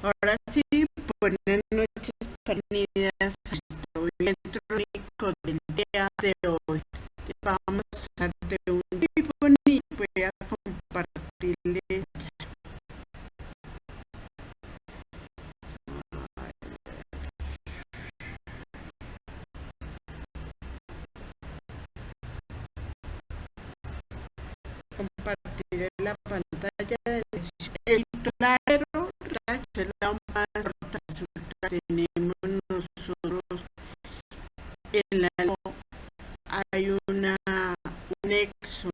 Ahora sí, buenas noches, bienvenidas al electrónico del día de hoy. Vamos a hablar de un tipo bonito. Voy a compartirles. Compartiré la pantalla del titulero. Es la más corta. Tenemos nosotros en la hay un nexo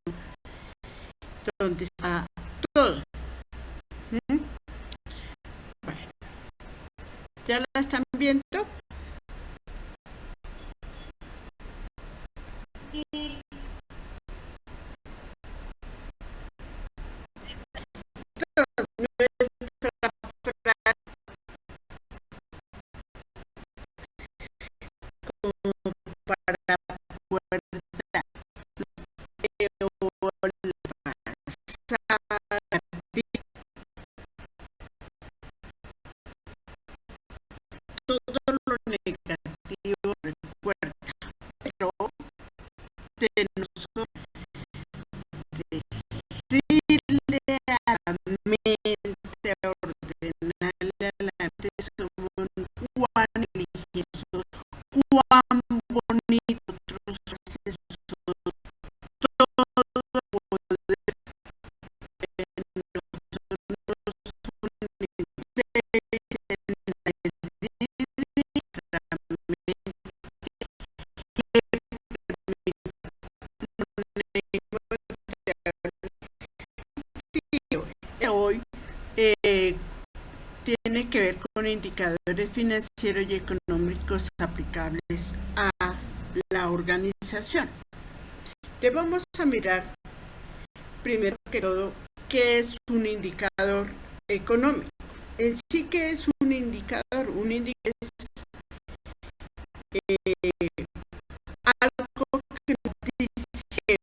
donde está todo. ¿Mm? Bueno, ¿ya la están viendo? Para poder todo lo negativo recuerda, pero de nosotros decirle a la mente, ordenarle a la mente, somos cuán religiosos, cuán bonitos procesos, todo poder hoy eh, tiene que ver con indicadores financieros y económicos aplicables a la organización. Te vamos a mirar primero que todo qué es un indicador económico. En sí, ¿qué es un indicador? Un indicador es algo que nos dice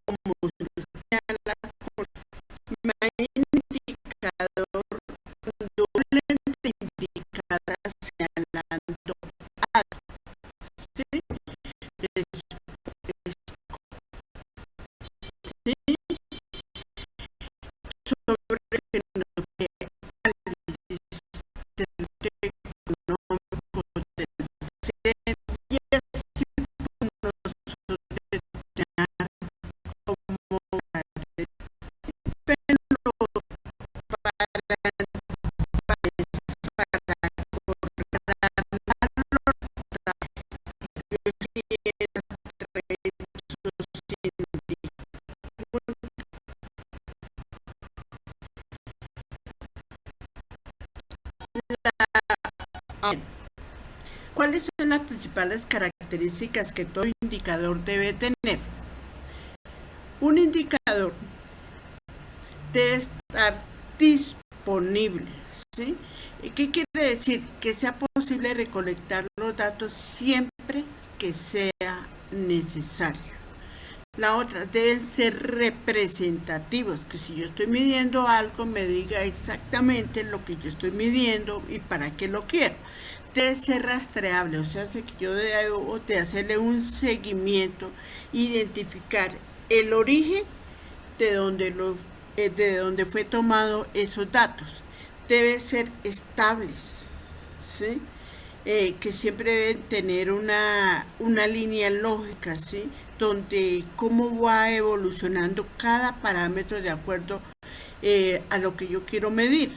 como señala un indicador doblemente indicada señalando algo. ¿Sí? Es, ¿sí? Sobre que no análisis del económico del presente y así nosotros determinar cómo pero ¿cuáles son las principales características que todo indicador debe tener? Un indicador debe estar disponible, ¿sí? ¿Qué quiere decir? Que sea posible recolectar los datos siempre que sea necesario. La otra, deben ser representativos, que si yo estoy midiendo algo, me diga exactamente lo que yo estoy midiendo y para qué lo quiero. Debe ser rastreable, o sea, que yo debo de hacerle un seguimiento, identificar el origen de donde fue tomado esos datos. Debe ser estables, ¿sí? Que siempre deben tener una línea lógica, ¿sí? Donde cómo va evolucionando cada parámetro de acuerdo a lo que yo quiero medir.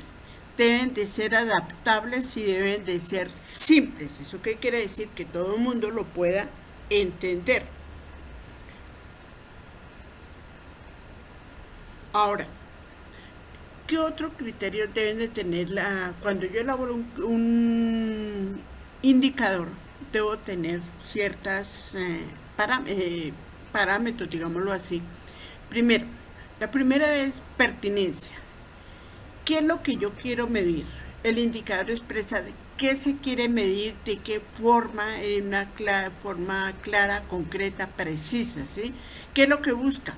Deben de ser adaptables y deben de ser simples. ¿Eso qué quiere decir? Que todo el mundo lo pueda entender. Ahora, ¿qué otros criterios deben de tener cuando yo elaboro un indicador? Debo tener ciertas parámetros, digámoslo así. Primero, la primera es pertinencia. ¿Qué es lo que yo quiero medir? El indicador expresa de qué se quiere medir, de qué forma, en una forma clara, concreta, precisa, ¿sí? ¿Qué es lo que busca?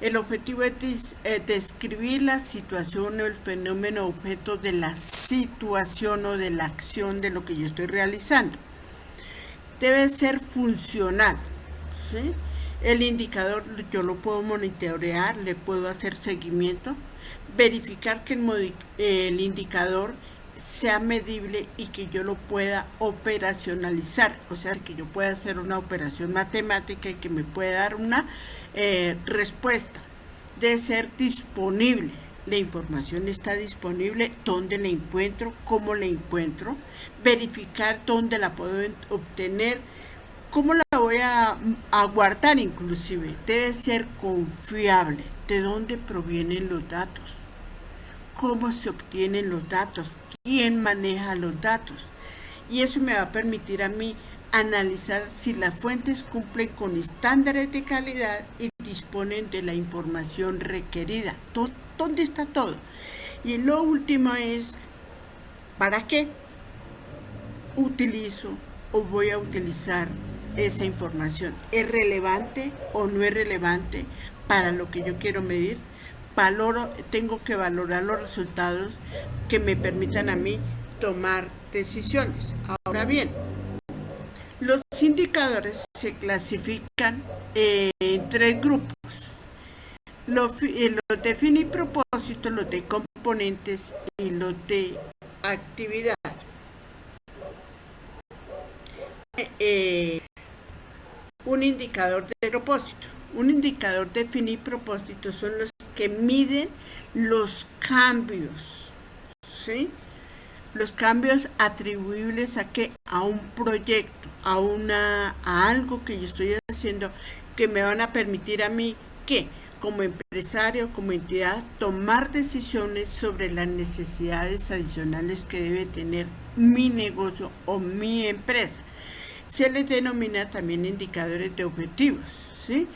El objetivo es describir la situación o el fenómeno objeto de la situación o de la acción de lo que yo estoy realizando. Debe ser funcional, ¿sí? El indicador yo lo puedo monitorear, le puedo hacer seguimiento, verificar que el indicador sea medible y que yo lo pueda operacionalizar, o sea, que yo pueda hacer una operación matemática y que me pueda dar una respuesta. Debe ser disponible. La información está disponible, dónde la encuentro, cómo la encuentro, verificar dónde la puedo obtener, cómo la voy a guardar inclusive. Debe ser confiable. ¿De dónde provienen los datos? ¿Cómo se obtienen los datos? ¿Quién maneja los datos? Y eso me va a permitir a mí analizar si las fuentes cumplen con estándares de calidad y disponen de la información requerida. ¿Dónde está todo? Y lo último es, ¿para qué utilizo o voy a utilizar esa información? ¿Es relevante o no es relevante para lo que yo quiero medir? Tengo que valorar los resultados que me permitan a mí tomar decisiones. Ahora bien, los indicadores se clasifican en 3 grupos. Los de fin y propósito, los de componentes y los de actividad. Un indicador de propósito. Un indicador de fin y propósito son los que miden los cambios, ¿sí? Los cambios atribuibles a ¿qué? A un proyecto, a algo que yo estoy haciendo, que me van a permitir a mí, ¿qué? Como empresario, como entidad, tomar decisiones sobre las necesidades adicionales que debe tener mi negocio o mi empresa. Se les denomina también indicadores de objetivos, ¿sí?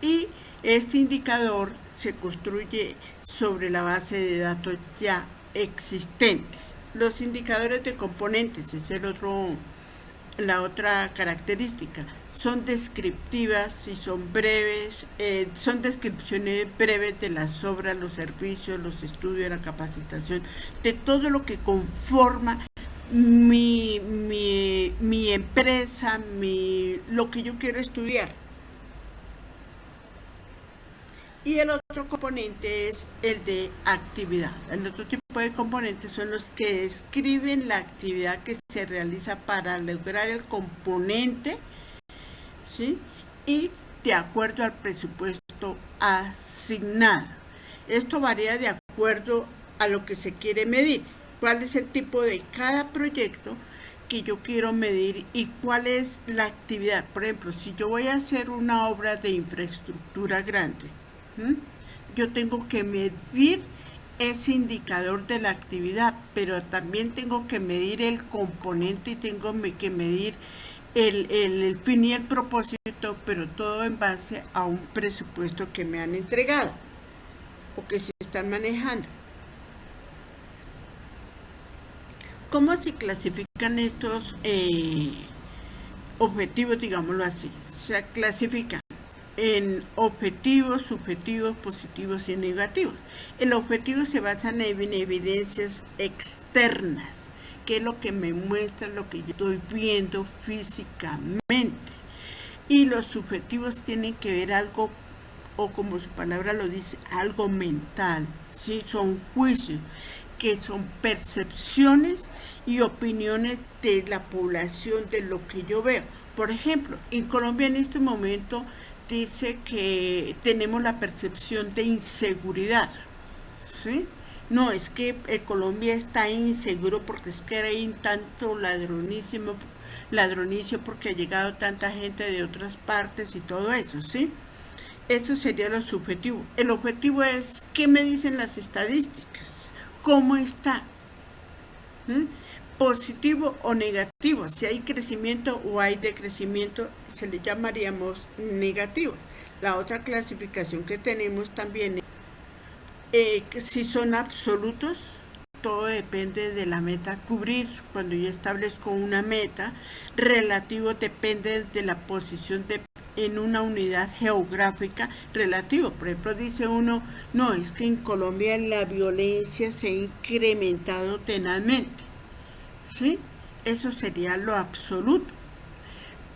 Y este indicador se construye sobre la base de datos ya existentes. Los indicadores de componentes es la otra característica. Son descriptivas y son breves, son descripciones breves de las obras, los servicios, los estudios, la capacitación, de todo lo que conforma mi empresa, lo que yo quiero estudiar. Y el otro componente es el de actividad. El otro tipo de componentes son los que describen la actividad que se realiza para lograr el componente, ¿sí? Y de acuerdo al presupuesto asignado. Esto varía de acuerdo a lo que se quiere medir. ¿Cuál es el tipo de cada proyecto que yo quiero medir y cuál es la actividad? Por ejemplo, si yo voy a hacer una obra de infraestructura grande, yo tengo que medir ese indicador de la actividad, pero también tengo que medir el componente y tengo que medir el fin y el propósito, pero todo en base a un presupuesto que me han entregado o que se están manejando. ¿Cómo se clasifican estos objetivos, digámoslo así? Se clasifican en objetivos, subjetivos, positivos y negativos. El objetivo se basa en evidencias externas, que es lo que me muestra lo que yo estoy viendo físicamente. Y los subjetivos tienen que ver algo, o como su palabra lo dice, algo mental, ¿sí? Son juicios, que son percepciones y opiniones de la población de lo que yo veo. Por ejemplo, en Colombia en este momento dice que tenemos la percepción de inseguridad, ¿sí? No, es que Colombia está inseguro porque es que hay tanto ladronicio porque ha llegado tanta gente de otras partes y todo eso, ¿sí? Eso sería lo subjetivo. El objetivo es ¿qué me dicen las estadísticas? ¿Cómo está? Positivo o negativo. Si hay crecimiento o hay decrecimiento, se le llamaríamos negativo. La otra clasificación que tenemos también es si son absolutos. Todo depende de la meta a cubrir. Cuando yo establezco una meta, relativo depende de la posición en una unidad geográfica relativa. Por ejemplo, dice uno, no, es que en Colombia la violencia se ha incrementado tenazmente, ¿sí? Eso sería lo absoluto.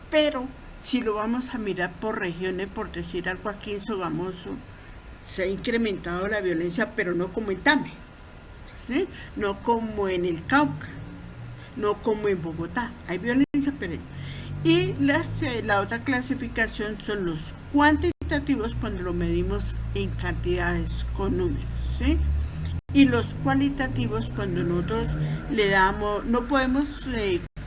Pero si lo vamos a mirar por regiones, por decir algo aquí en Sogamoso, se ha incrementado la violencia, pero no como en Tame, ¿sí? No como en el Cauca, no como en Bogotá. Hay violencia, pero... Y la otra clasificación son los cuantitativos cuando lo medimos en cantidades con números, ¿sí? Y los cualitativos cuando nosotros le damos, no podemos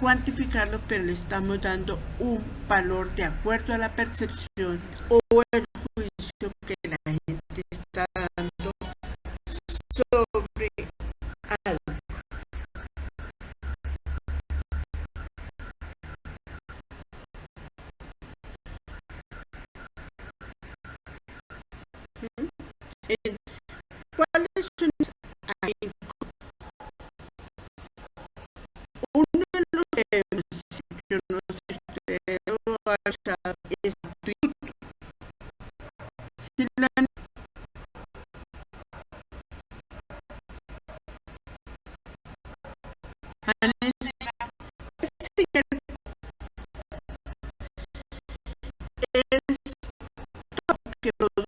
cuantificarlo, pero le estamos dando un valor de acuerdo a la percepción o el juicio que la gente está dando sobre algo. ¿Cuáles son? Uno de los yo no sé si usted lo ha sabido, es si la es que produce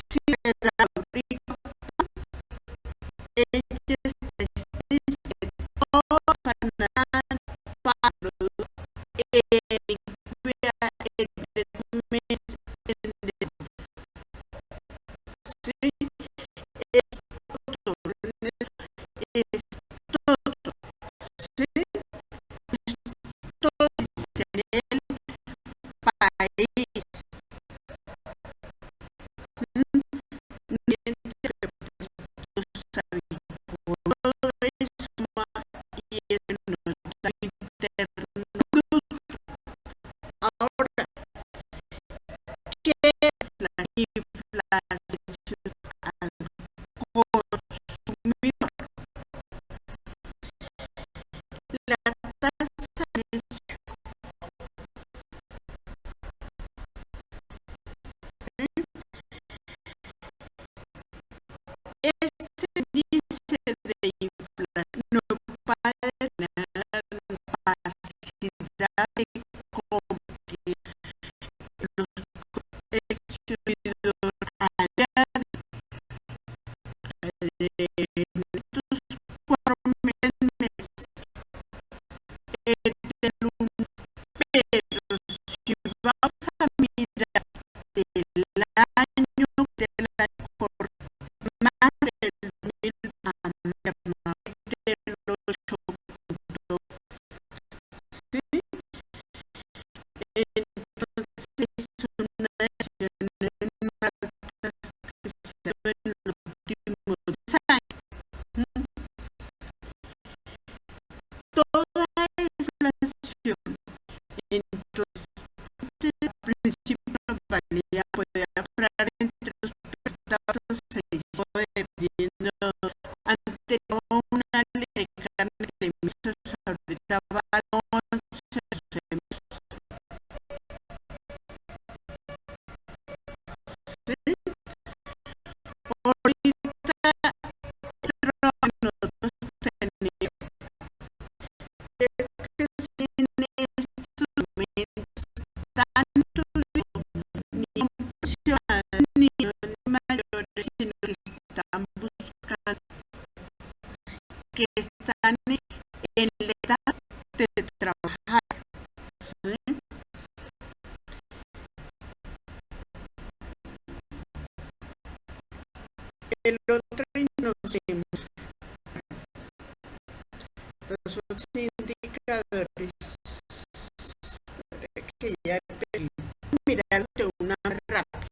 si la rica ellos existen todo para el mes sí, es todo, es todo, sí, todo es en el país. Todo es suma y es nota interno bruto. Ahora, ¿qué es la inflación al consumidor? La tasa es este índice de inflación no puede tener la capacidad de cumplir los consumidores allá de estos 4 meses del un, pero si vamos a mirar del año más del 2000 del 8, ¿sí? Entonces es una decisión altas que se ven en los últimos 10 años. Toda esa inflación, entonces, al principio valía, puede variar entre los datos dependiendo anterior a una ley de carne de emisos ahorita va a 11 emisos. ¿Sí? Ahorita nosotros tenemos que sin estos momentos tanto ni pensionados ni mayores, sino que están buscando, que están en la edad de trabajar. ¿Sí? El otro nos vemos los otros indicadores que ya mirar de una rápida.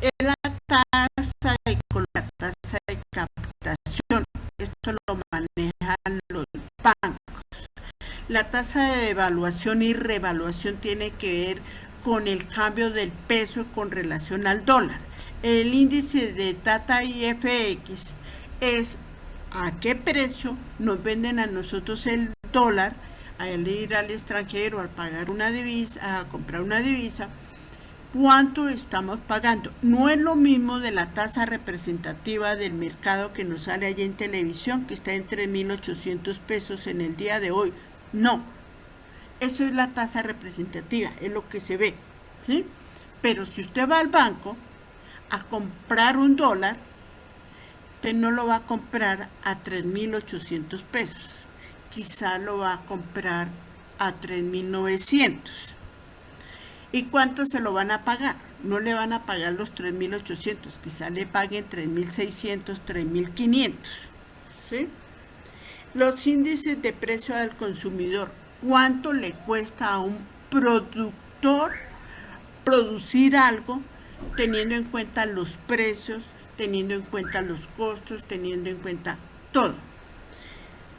Es la tasa de captación. Esto lo manejan los bancos. La tasa de devaluación y revaluación tiene que ver con el cambio del peso con relación al dólar. El índice de Tata IFX es a qué precio nos venden a nosotros el dólar al ir al extranjero, al pagar una divisa, a comprar una divisa, cuánto estamos pagando. No es lo mismo de la tasa representativa del mercado que nos sale allá en televisión, que está en 3.800 pesos en el día de hoy. No, eso es la tasa representativa, es lo que se ve, ¿sí? Pero si usted va al banco a comprar un dólar, usted no lo va a comprar a 3.800 pesos, quizá lo va a comprar a 3.900. ¿Y cuánto se lo van a pagar? No le van a pagar los 3.800, quizá le paguen 3.600, 3.500. ¿Sí? Los índices de precio al consumidor. ¿Cuánto le cuesta a un productor producir algo teniendo en cuenta los precios, teniendo en cuenta los costos, teniendo en cuenta todo?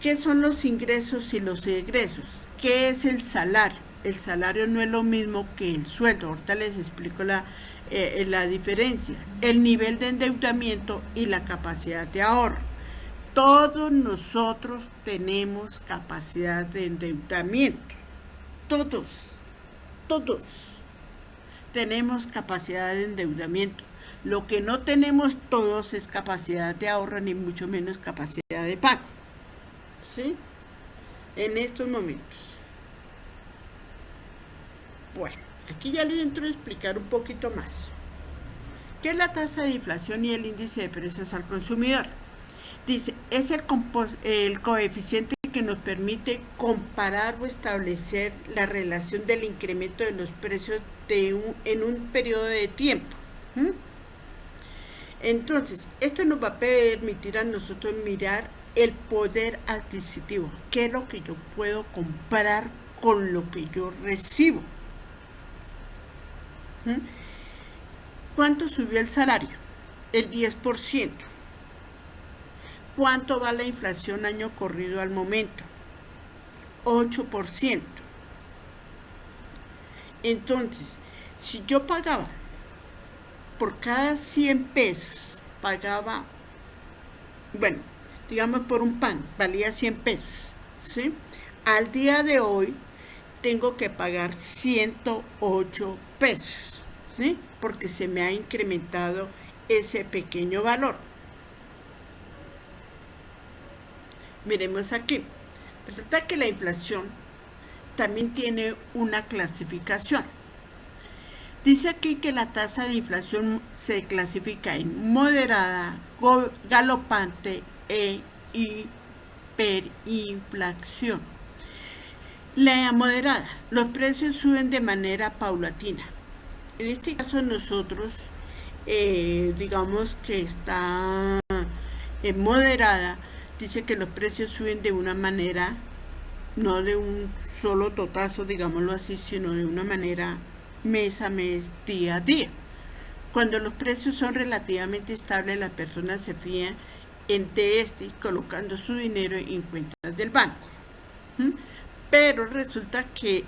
¿Qué son los ingresos y los egresos? ¿Qué es el salario? El salario no es lo mismo que el sueldo. Ahorita les explico la diferencia. El nivel de endeudamiento y la capacidad de ahorro. Todos nosotros tenemos capacidad de endeudamiento. Todos tenemos capacidad de endeudamiento. Lo que no tenemos todos es capacidad de ahorro, ni mucho menos capacidad de pago. ¿Sí? En estos momentos. Bueno, aquí ya les entro a explicar un poquito más. ¿Qué es la tasa de inflación y el índice de precios al consumidor? Dice, es el coeficiente que nos permite comparar o establecer la relación del incremento de los precios en un periodo de tiempo. Entonces, esto nos va a permitir a nosotros mirar el poder adquisitivo, qué es lo que yo puedo comprar con lo que yo recibo. ¿Cuánto subió el salario? El 10%. ¿Cuánto va la inflación año corrido al momento? 8%. Entonces, si yo pagaba por cada 100 pesos, pagaba, bueno, digamos por un pan, valía 100 pesos, ¿sí? Al día de hoy tengo que pagar 108 pesos, ¿sí? Porque se me ha incrementado ese pequeño valor. Miremos aquí. Resulta que la inflación también tiene una clasificación. Dice aquí que la tasa de inflación se clasifica en moderada, galopante e hiperinflación. La moderada, los precios suben de manera paulatina. En este caso nosotros, digamos que está moderada, dice que los precios suben de una manera, no de un solo totazo, digámoslo así, sino de una manera mes a mes, día a día. Cuando los precios son relativamente estables, las personas se fían de este colocando su dinero en cuentas del banco. Pero resulta que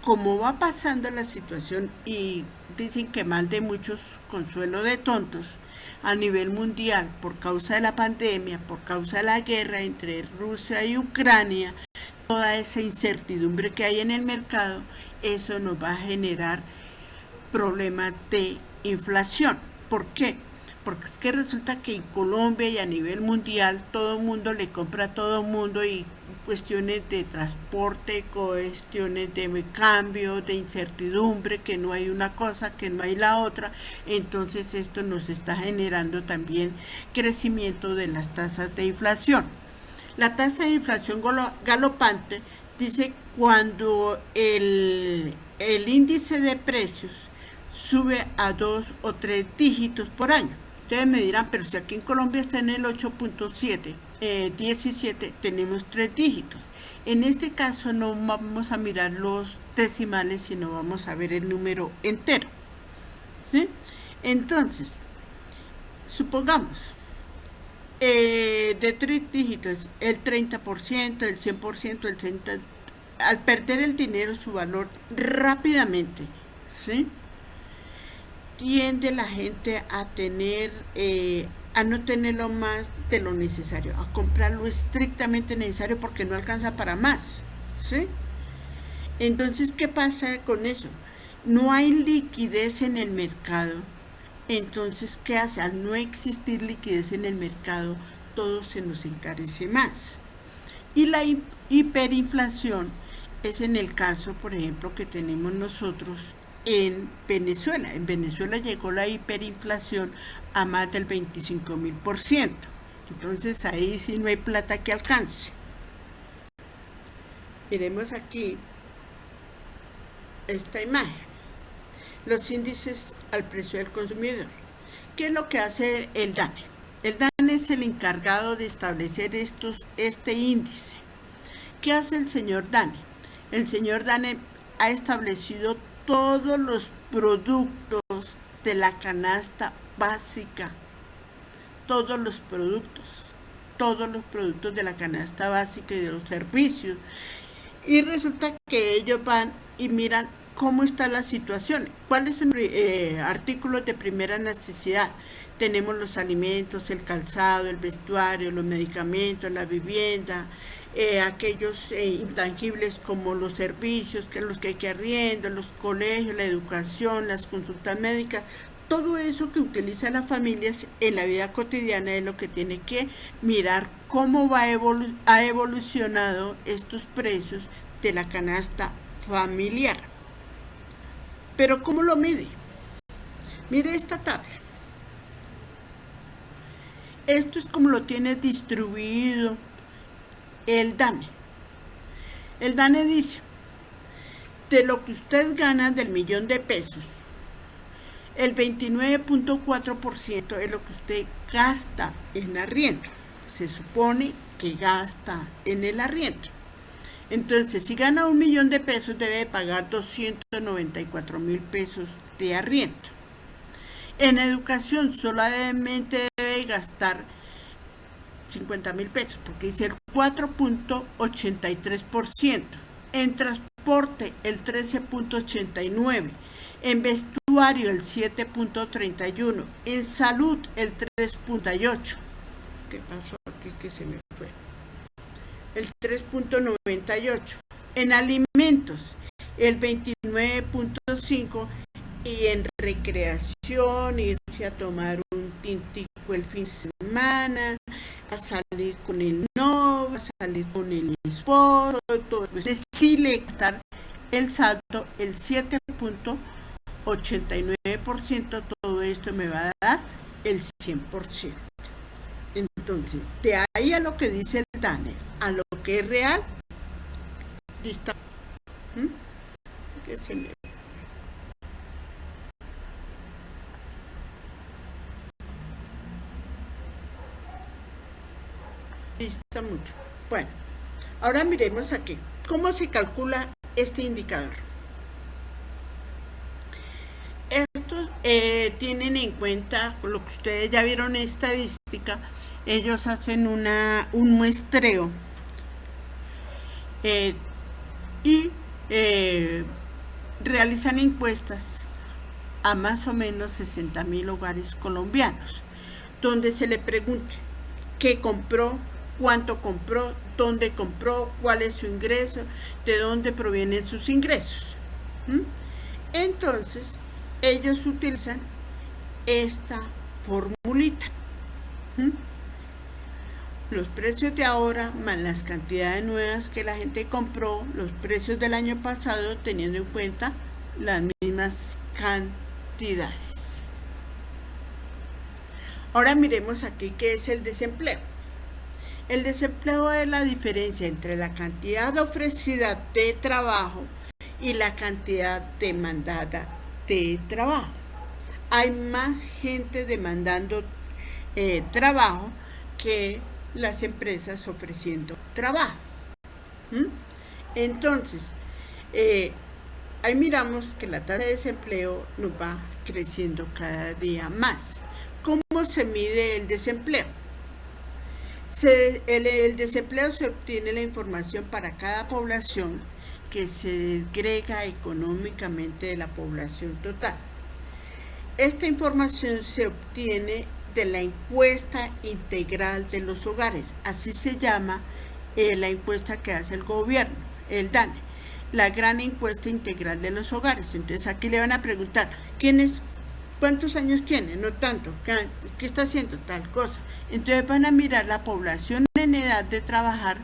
como va pasando la situación, y dicen que mal de muchos, consuelo de tontos, a nivel mundial, por causa de la pandemia, por causa de la guerra entre Rusia y Ucrania, toda esa incertidumbre que hay en el mercado, eso nos va a generar problemas de inflación. ¿Por qué? Porque es que resulta que en Colombia y a nivel mundial todo el mundo le compra a todo el mundo, y cuestiones de transporte, cuestiones de cambio, de incertidumbre, que no hay una cosa, que no hay la otra. Entonces esto nos está generando también crecimiento de las tasas de inflación. La tasa de inflación galopante dice cuando el índice de precios sube a 2 o 3 dígitos por año. Ustedes me dirán, pero si aquí en Colombia está en el 8.7, 17, tenemos 3 dígitos. En este caso no vamos a mirar los decimales, sino vamos a ver el número entero. ¿Sí? Entonces, supongamos, de 3 dígitos, el 30%, el 100%, el 30%, al perder el dinero su valor rápidamente, ¿sí?, tiende la gente a tener a no tenerlo más de lo necesario, a comprar lo estrictamente necesario porque no alcanza para más, ¿sí? Entonces, ¿qué pasa con eso? No hay liquidez en el mercado. Entonces, ¿qué hace? Al no existir liquidez en el mercado, todo se nos encarece más. Y la hiperinflación es en el caso, por ejemplo, que tenemos nosotros en Venezuela. En Venezuela llegó la hiperinflación a más del 25.000%. Entonces ahí sí no hay plata que alcance. Miremos aquí esta imagen. Los índices al precio del consumidor. ¿Qué es lo que hace el DANE? El DANE es el encargado de establecer este índice. ¿Qué hace el señor DANE? El señor DANE ha establecido todos los productos de la canasta básica, todos los productos de la canasta básica y de los servicios. Y resulta que ellos van y miran cómo está la situación, cuáles son artículos de primera necesidad. Tenemos los alimentos, el calzado, el vestuario, los medicamentos, la vivienda, aquellos intangibles como los servicios, que los que hay que arriendo, los colegios, la educación, las consultas médicas. Todo eso que utilizan las familias en la vida cotidiana es lo que tiene que mirar cómo ha evolucionado estos precios de la canasta familiar. Pero ¿cómo lo mide? Mire esta tabla. Esto es como lo tiene distribuido el DANE. El DANE dice, de lo que usted gana del millón de pesos, el 29.4% es lo que usted gasta en arriendo. Se supone que gasta en el arriendo. Entonces, si gana 1 millón de pesos, debe pagar 294.000 pesos de arriendo. En educación solamente debe gastar 50.000 pesos, porque dice el 4.83%. En transporte, el 13.89%. En vestuario, el 7.31%. En salud, el 3.8%. ¿Qué pasó aquí que se me fue? El 3.98%. En alimentos, el 29.5%. Y en recreación, irse a tomar un tintico el fin de semana, a salir con el novio, a salir con el esposo, todo eso. Sí le gastar el saldo, el 7.89%, todo esto me va a dar el 100%. Entonces, de ahí a lo que dice el DANE, a lo que es real, dista. ¿Qué se me dista mucho? Bueno, ahora miremos aquí. ¿Cómo se calcula este indicador? Estos tienen en cuenta lo que ustedes ya vieron en estadística. Ellos hacen un muestreo y realizan encuestas a más o menos 60.000 hogares colombianos, donde se le pregunta qué compró, cuánto compró, dónde compró, cuál es su ingreso, de dónde provienen sus ingresos. Entonces, ellos utilizan esta formulita. Los precios de ahora más las cantidades nuevas que la gente compró, los precios del año pasado, teniendo en cuenta las mismas cantidades. Ahora miremos aquí qué es el desempleo. El desempleo es la diferencia entre la cantidad ofrecida de trabajo y la cantidad demandada de trabajo. Hay más gente demandando trabajo que las empresas ofreciendo trabajo. Entonces, ahí miramos que la tasa de desempleo nos va creciendo cada día más. ¿Cómo se mide el desempleo? El desempleo se obtiene la información para cada población que se desgrega económicamente de la población total. Esta información se obtiene de la encuesta integral de los hogares. Así se llama la encuesta que hace el gobierno, el DANE, la gran encuesta integral de los hogares. Entonces aquí le van a preguntar, ¿cuántos años tiene? No tanto. ¿Qué está haciendo? Tal cosa. Entonces van a mirar la población en edad de trabajar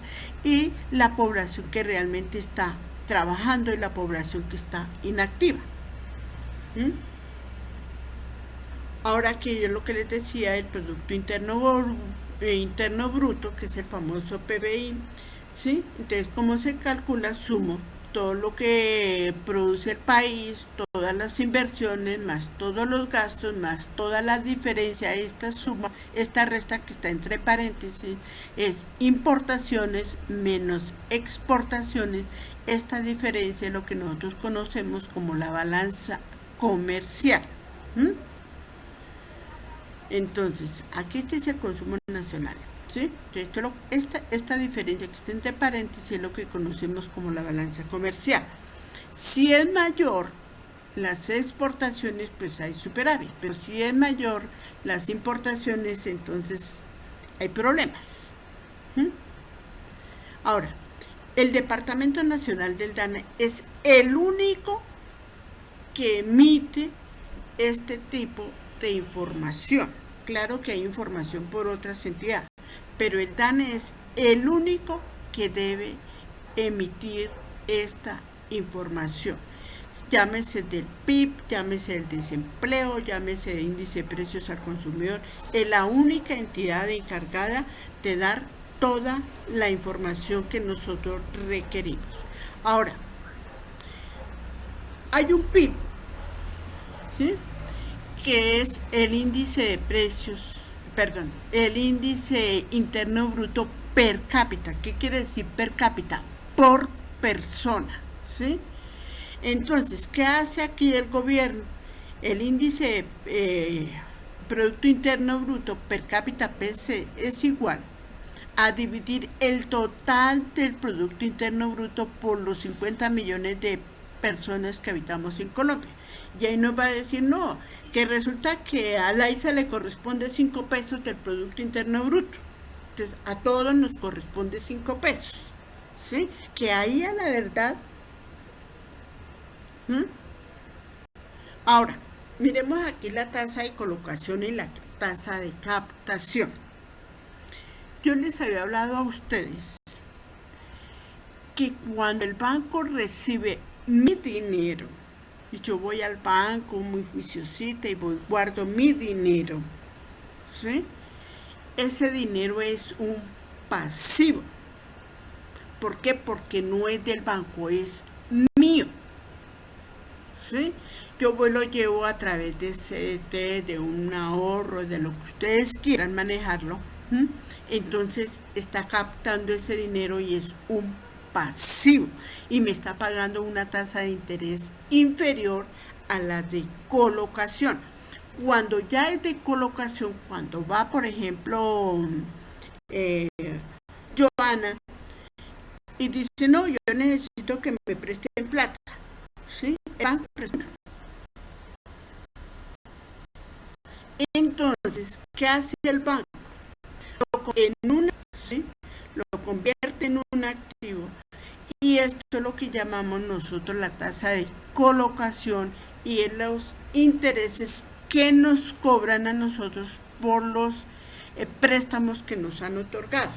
y la población que realmente está trabajando y la población que está inactiva. Ahora aquí yo lo que les decía, el Producto Interno Bruto, que es el famoso PBI, ¿sí? Entonces, ¿cómo se calcula? Sumo todo lo que produce el país, todas las inversiones, más todos los gastos, más toda la diferencia. Esta suma, esta resta que está entre paréntesis, es importaciones menos exportaciones. Esta diferencia es lo que nosotros conocemos como la balanza comercial. Entonces, aquí está el consumo nacional, ¿sí? Esta diferencia que está entre paréntesis es lo que conocemos como la balanza comercial. Si es mayor las exportaciones, pues hay superávit, pero si es mayor las importaciones, entonces hay problemas. Ahora, el Departamento Nacional del DANE es el único que emite este tipo de información. Claro que hay información por otras entidades, pero el DANE es el único que debe emitir esta información. Llámese del PIB, llámese del desempleo, llámese de índice de precios al consumidor. Es la única entidad encargada de dar toda la información que nosotros requerimos. Ahora, hay un PIB, ¿sí?, que es el índice de precios, el índice interno bruto per cápita. ¿Qué quiere decir per cápita? Por persona, ¿sí? Entonces, ¿qué hace aquí el gobierno? El índice Producto Interno Bruto per cápita PC es igual a dividir el total del Producto Interno Bruto por los 50 millones de personas que habitamos en Colombia. Y ahí nos va a decir, no, que resulta que a la ISA le corresponde 5 pesos del Producto Interno Bruto. Entonces, a todos nos corresponde 5 pesos. ¿Sí? Que ahí a la verdad. Ahora, miremos aquí la tasa de colocación y la tasa de captación. Yo les había hablado a ustedes que cuando el banco recibe mi dinero, y yo voy al banco muy juiciosita y guardo mi dinero, ¿sí?, ese dinero es un pasivo. ¿Por qué? Porque no es del banco, es mío, ¿sí? Yo lo llevo a través de CDT, de un ahorro, de lo que ustedes quieran manejarlo. Entonces está captando ese dinero y es un pasivo y me está pagando una tasa de interés inferior a la de colocación. Cuando ya es de colocación, cuando va, por ejemplo, Joana y dice, no, yo necesito que me presten plata, ¿sí? El banco presta. Entonces, ¿qué hace el banco? Lo convierte en un activo, y esto es lo que llamamos nosotros la tasa de colocación, y es los intereses que nos cobran a nosotros por los préstamos que nos han otorgado.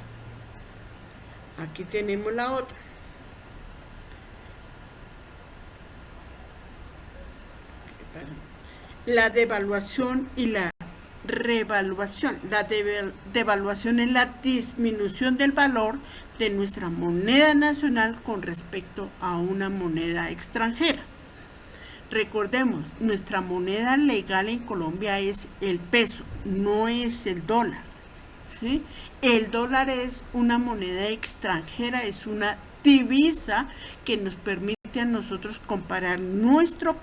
Aquí tenemos la otra. La devaluación y la revaluación. La devaluación es la disminución del valor de nuestra moneda nacional con respecto a una moneda extranjera. Recordemos, nuestra moneda legal en Colombia es el peso, no es el dólar, ¿sí? El dólar es una moneda extranjera, es una divisa que nos permite a nosotros comparar nuestro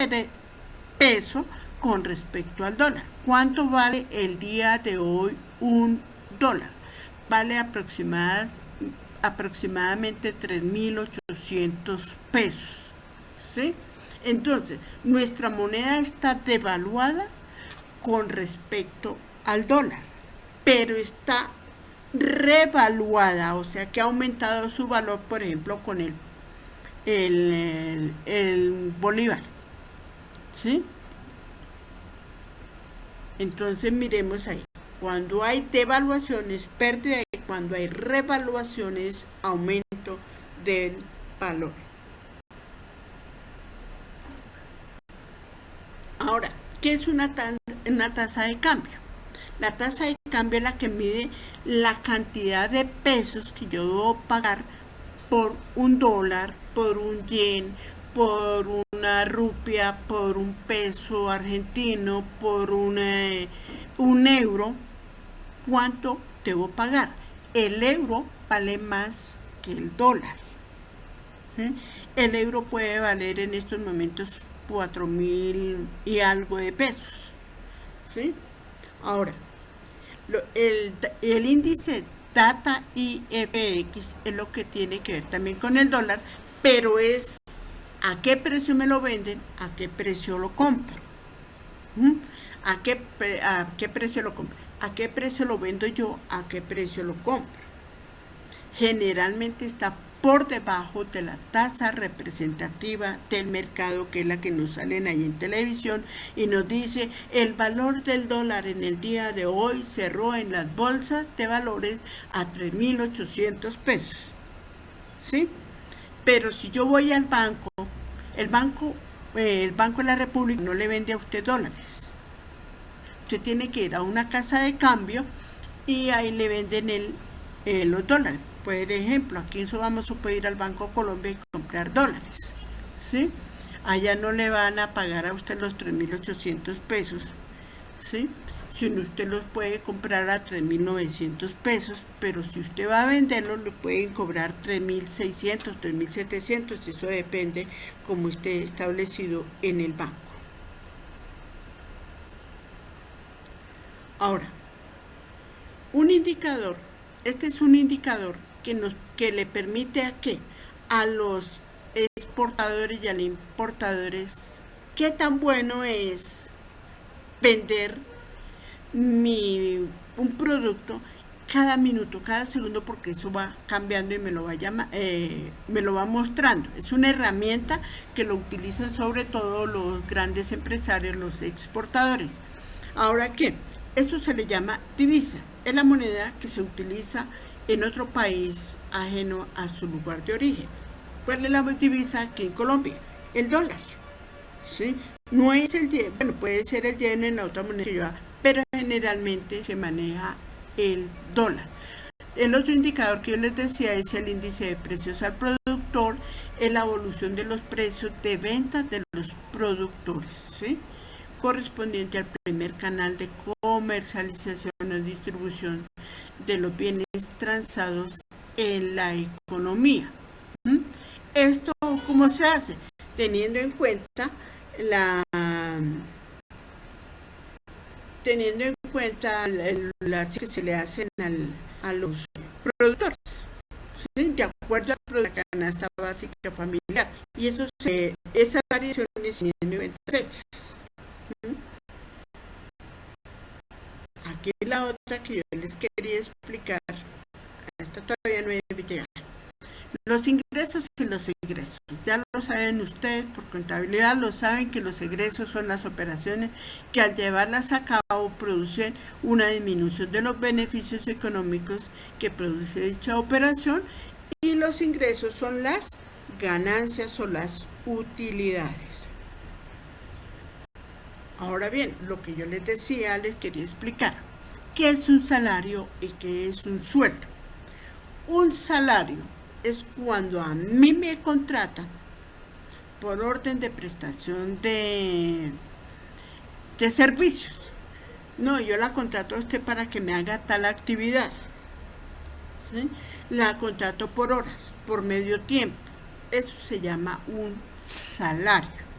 peso con respecto al dólar. ¿Cuánto vale el día de hoy un dólar? Vale aproximadamente 3.800 pesos, ¿sí? Entonces, nuestra moneda está devaluada con respecto al dólar, pero está revaluada, o sea que ha aumentado su valor, por ejemplo, con el bolívar, ¿sí? Entonces miremos ahí. Cuando hay devaluaciones, pérdida, y cuando hay revaluaciones, aumento del valor. Ahora, ¿qué es una tasa de cambio? La tasa de cambio es la que mide la cantidad de pesos que yo debo pagar por un dólar, por un yen, por una rupia, por un peso argentino, por un euro. ¿Cuánto debo pagar? El euro vale más que el dólar. ¿Sí? El euro puede valer en estos momentos 4.000 y algo de pesos. ¿Sí? Ahora, el índice Data IFX es lo que tiene que ver también con el dólar, pero es a qué precio me lo venden, a qué precio lo compro. ¿A qué precio lo compro? ¿A qué precio lo vendo yo? ¿A qué precio lo compro? Generalmente está por debajo de la tasa representativa del mercado, que es la que nos salen ahí en televisión y nos dice el valor del dólar en el día de hoy cerró en las bolsas de valores a 3.800 pesos. ¿Sí? Pero si yo voy al banco, el banco de la República no le vende a usted dólares. Usted tiene que ir a una casa de cambio y ahí le venden los dólares. Por ejemplo, aquí vamos a poder ir al Banco Colombia y comprar dólares, ¿sí? Allá no le van a pagar a usted los 3.800 pesos, ¿sí? Si usted los puede comprar a 3.900 pesos, pero si usted va a venderlos, le pueden cobrar 3.600, 3.700, eso depende como esté establecido en el banco. Ahora, un indicador, este es un indicador que le permite a los exportadores y a los importadores qué tan bueno es vender un producto cada minuto, cada segundo, porque eso va cambiando y me lo va mostrando. Es una herramienta que lo utilizan sobre todo los grandes empresarios, los exportadores. Ahora, ¿qué? Esto se le llama divisa. Es la moneda que se utiliza en otro país ajeno a su lugar de origen. ¿Cuál es la divisa aquí en Colombia? El dólar. ¿Sí? No es el yen, bueno, puede ser el yen en la otra moneda, pero generalmente se maneja el dólar. El otro indicador que yo les decía es el índice de precios al productor, es la evolución de los precios de venta de los productores, ¿sí? Correspondiente al primer canal de comercialización o distribución de los bienes transados en la economía. ¿Esto cómo se hace? Teniendo en cuenta las que se le hacen a los productores, ¿sí? De acuerdo a la canasta básica familiar. Y esas variaciones teniendo en cuenta fechas. Aquí la otra que yo les quería explicar, esta todavía no he llegado. Los ingresos y los egresos. Ya lo saben ustedes, por contabilidad lo saben, que los egresos son las operaciones que al llevarlas a cabo producen una disminución de los beneficios económicos que produce dicha operación, y los ingresos son las ganancias o las utilidades. Ahora bien, lo que yo les decía, les quería explicar. ¿Qué es un salario y qué es un sueldo? Un salario es cuando a mí me contratan por orden de prestación de servicios. No, yo la contrato a usted para que me haga tal actividad. ¿Sí? La contrato por horas, por medio tiempo. Eso se llama un salario.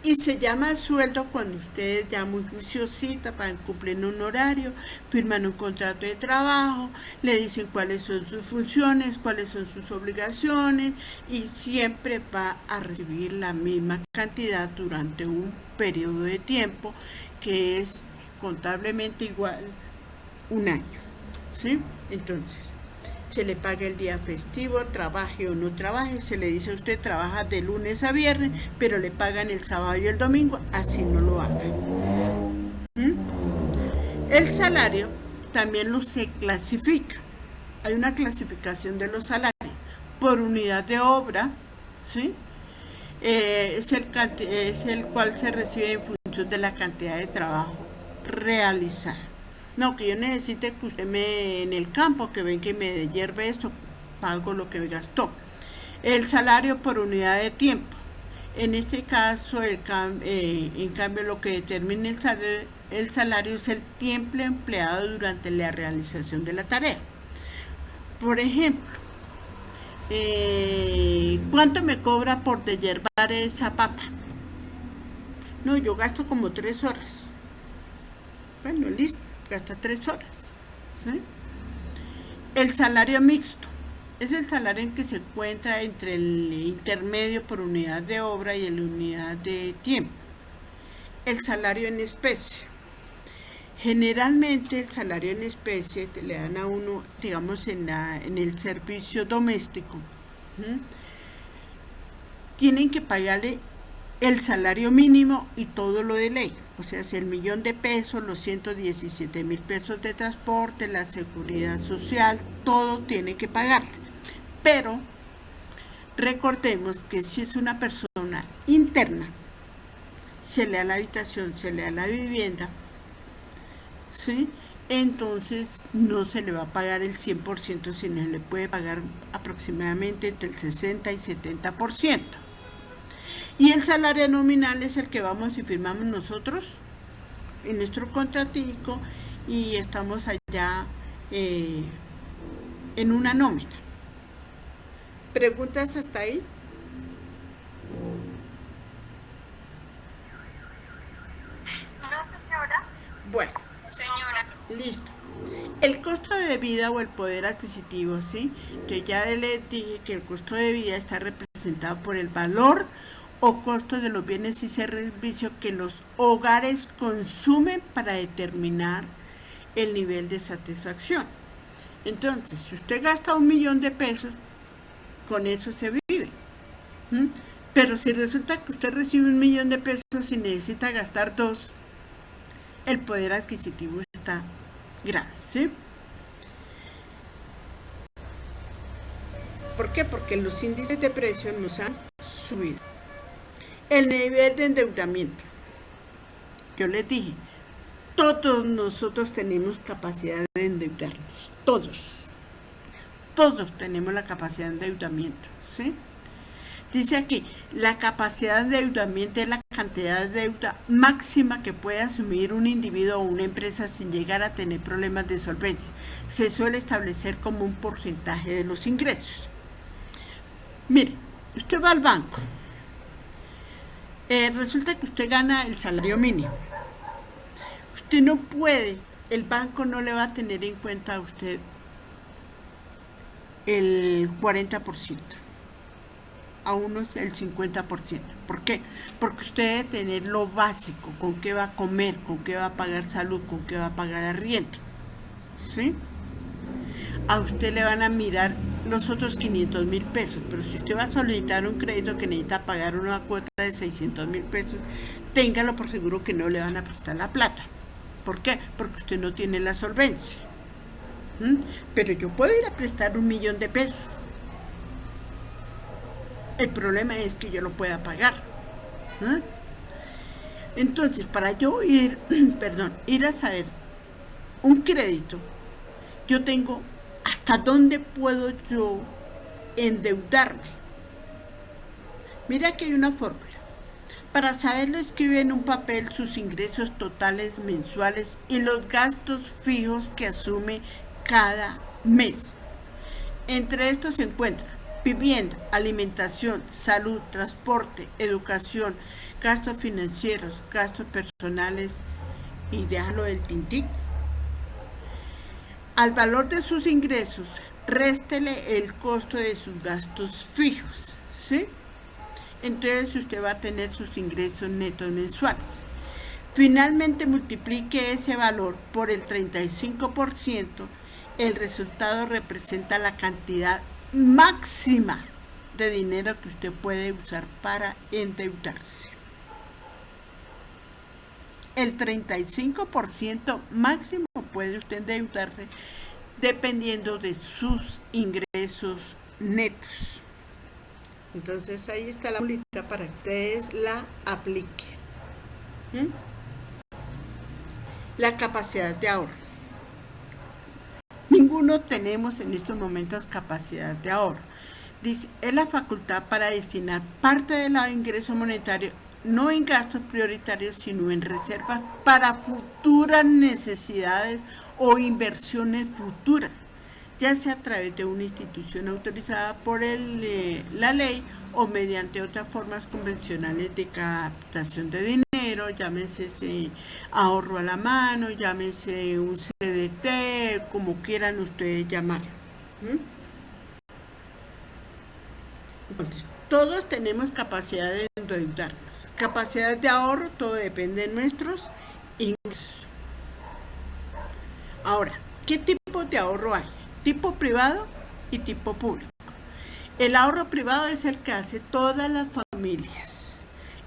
Y se llama sueldo cuando ustedes ya muy juiciosita para cumplir un horario, firman un contrato de trabajo, le dicen cuáles son sus funciones, cuáles son sus obligaciones, y siempre va a recibir la misma cantidad durante un periodo de tiempo que es contablemente igual un año, ¿sí? Entonces, se le paga el día festivo, trabaje o no trabaje, se le dice a usted trabaja de lunes a viernes, pero le pagan el sábado y el domingo, así no lo haga. El salario también se clasifica. Hay una clasificación de los salarios por unidad de obra, ¿sí? Es el cual se recibe en función de la cantidad de trabajo realizado. No, que yo necesite que usted en el campo, que venga y me hierve esto, pago lo que gastó. El salario por unidad de tiempo. En este caso, en cambio, lo que determina el salario es el tiempo empleado durante la realización de la tarea. Por ejemplo, ¿cuánto me cobra por deshiervar esa papa? No, yo gasto como 3 horas. Bueno, listo, gasta 3 horas. ¿Sí? El salario mixto es el salario en que se encuentra entre el intermedio por unidad de obra y la unidad de tiempo. El salario en especie. Generalmente el salario en especie le dan a uno, digamos, en el servicio doméstico. Tienen que pagarle el salario mínimo y todo lo de ley. O sea, si el $1.000.000, los 117,000 pesos de transporte, la seguridad social, todo tiene que pagarle. Pero recordemos que si es una persona interna, se le da la habitación, se le da la vivienda, ¿sí? Entonces no se le va a pagar el 100%, sino le puede pagar aproximadamente entre el 60 y 70%. Y el salario nominal es el que vamos y firmamos nosotros en nuestro contratico y estamos allá en una nómina. ¿Preguntas hasta ahí? No, señora. Bueno. Señora. Listo. El costo de vida o el poder adquisitivo, ¿sí? Que ya le dije que el costo de vida está representado por el valor o costo de los bienes y servicios que los hogares consumen para determinar el nivel de satisfacción. Entonces, si usted gasta $1.000.000, con eso se vive. Pero si resulta que usted recibe $1.000.000 y necesita gastar 2, el poder adquisitivo está grave, ¿sí? ¿Por qué? Porque los índices de precios nos han subido. El nivel de endeudamiento. Yo les dije, todos nosotros tenemos capacidad de endeudarnos, todos tenemos la capacidad de endeudamiento, ¿sí? Dice aquí, la capacidad de endeudamiento es la cantidad de deuda máxima que puede asumir un individuo o una empresa sin llegar a tener problemas de solvencia. Se suele establecer como un porcentaje de los ingresos. Mire, usted va al banco, resulta que usted gana el salario mínimo. Usted no puede, el banco no le va a tener en cuenta a usted el 40%, a unos el 50%. ¿Por qué? Porque usted debe tener lo básico, con qué va a comer, con qué va a pagar salud, con qué va a pagar arriendo, ¿sí? A usted le van a mirar los otros 500,000 pesos, pero si usted va a solicitar un crédito que necesita pagar una cuota de 600,000 pesos, téngalo por seguro que no le van a prestar la plata. ¿Por qué? Porque usted no tiene la solvencia. Pero yo puedo ir a prestar $1.000.000. El problema es que yo lo pueda pagar. Entonces, para yo ir a saber un crédito, yo tengo hasta dónde puedo yo endeudarme. Mira que hay una fórmula. Para saberlo, escribe en un papel sus ingresos totales mensuales y los gastos fijos que asume cada mes. Entre estos se encuentran vivienda, alimentación, salud, transporte, educación, gastos financieros, gastos personales y déjalo del tintín. Al valor de sus ingresos, réstele el costo de sus gastos fijos, ¿sí? Entonces usted va a tener sus ingresos netos mensuales. Finalmente multiplique ese valor por el 35%, el resultado representa la cantidad máxima de dinero que usted puede usar para endeudarse. El 35% máximo puede usted endeudarse dependiendo de sus ingresos netos. Entonces ahí está la bolita para que ustedes la apliquen. La capacidad de ahorro. Ninguno tenemos en estos momentos capacidad de ahorro. Dice, es la facultad para destinar parte del ingreso monetario no en gastos prioritarios, sino en reservas para futuras necesidades o inversiones futuras, ya sea a través de una institución autorizada por la ley o mediante otras formas convencionales de captación de dinero, llámese ahorro a la mano, llámese un CDT, como quieran ustedes llamarlo. Entonces, todos tenemos capacidad de endeudarnos. Capacidad de ahorro, todo depende de nuestros ingresos. Ahora, ¿qué tipo de ahorro hay? Tipo privado y tipo público. El ahorro privado es el que hace todas las familias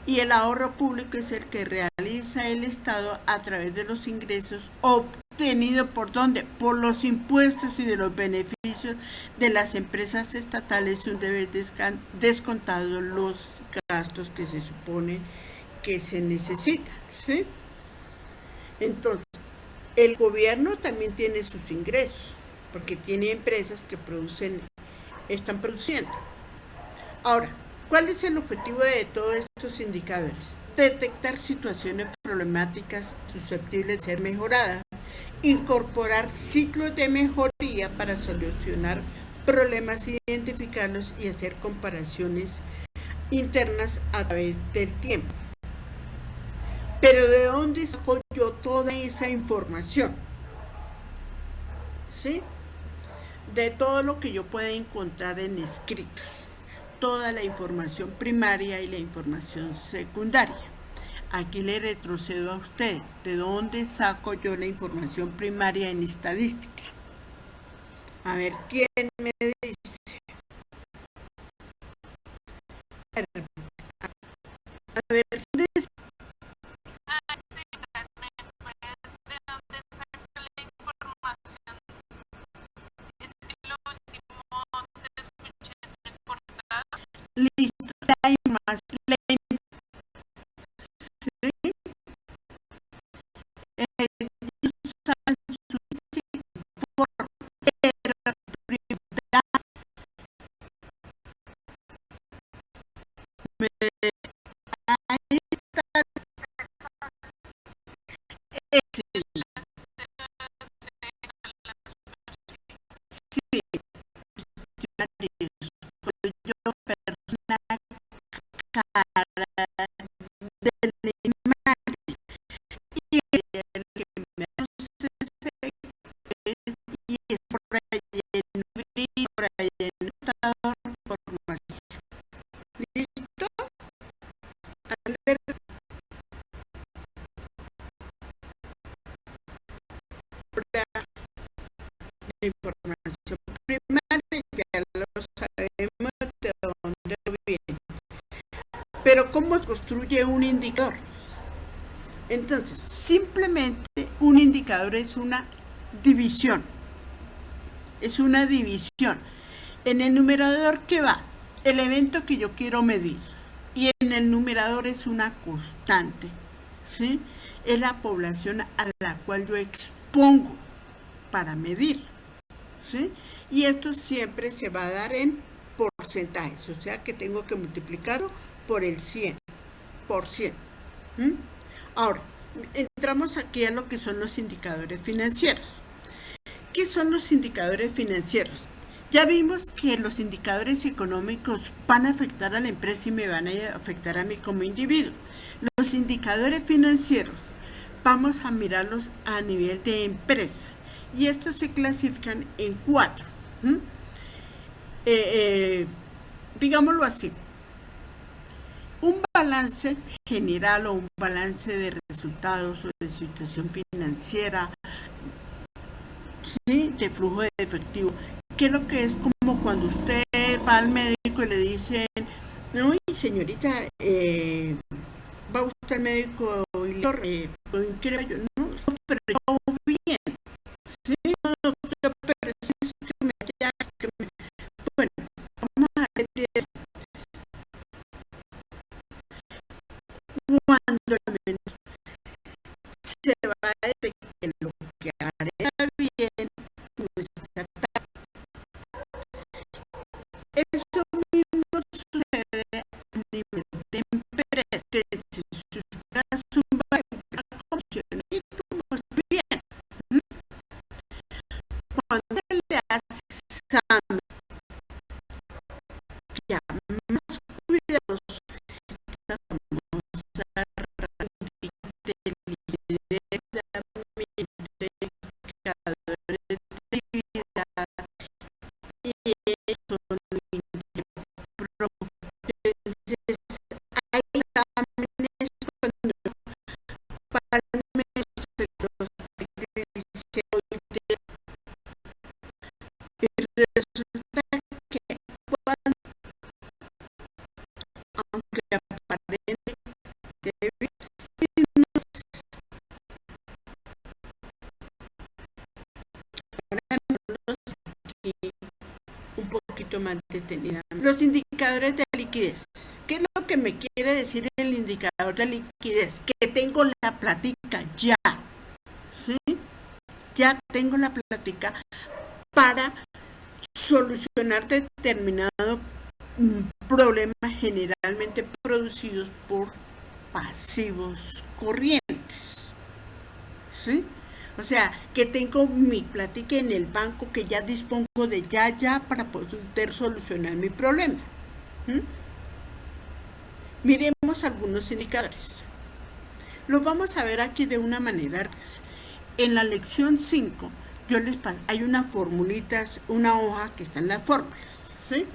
y el ahorro público es el que realiza el Estado a través de los ingresos obtenidos ¿por dónde? Por los impuestos y de los beneficios de las empresas estatales, una vez descontados los gastos que se supone que se necesitan, ¿sí? Entonces, el gobierno también tiene sus ingresos, porque tiene empresas que están produciendo. Ahora, ¿cuál es el objetivo de todos estos indicadores? Detectar situaciones problemáticas susceptibles de ser mejoradas, incorporar ciclos de mejoría para solucionar problemas, identificarlos y hacer comparaciones internas a través del tiempo. Pero ¿de dónde saco yo toda esa información? ¿Sí? De todo lo que yo pueda encontrar en escritos, toda la información primaria y la información secundaria. Aquí le retrocedo a usted, ¿de dónde saco yo la información primaria en estadística? A ver, ¿quién me dice? A ver, listo, hay más. Información primaria, ya lo sabemos de dónde viene. Pero ¿cómo se construye un indicador? Entonces, simplemente un indicador es una división. Es una división. En el numerador, ¿qué va? El evento que yo quiero medir. Y en el numerador es una constante, ¿sí? Es la población a la cual yo expongo para medir, ¿sí? Y esto siempre se va a dar en porcentajes, o sea que tengo que multiplicarlo por el 100%. Ahora, entramos aquí a lo que son los indicadores financieros. ¿Qué son los indicadores financieros? Ya vimos que los indicadores económicos van a afectar a la empresa y me van a afectar a mí como individuo. Los indicadores financieros vamos a mirarlos a nivel de empresa y estos se clasifican en 4. Digámoslo así. Un balance general o un balance de resultados o de situación financiera, ¿sí? De flujo de efectivo. ¿Qué es lo que es? Como cuando usted va al médico y le dicen, no, señorita, va usted al médico y le quiere yo, no, pero yo bien, sí, no, pero es que me ya, es que me... Bueno, vamos a hacer cuando se va a decir que lo que hará bien no está tan. Eso mismo sucede a nivel de empresa, que si superas un función y tú vas bien. Cuando le hace examen, ya más cuidadoso, esta famosa un poquito más detenida. Los indicadores de liquidez. ¿Qué es lo que me quiere decir el indicador de liquidez? Que tengo la plática ya, ¿sí? Ya tengo la plática para solucionar determinado problema generalmente producidos por pasivos corrientes, ¿sí? O sea, que tengo mi plática en el banco, que ya dispongo de ya para poder solucionar mi problema. Miremos algunos indicadores. Los vamos a ver aquí de una manera. En la lección 5, hay unas formulitas, una hoja que están las fórmulas, ¿sí?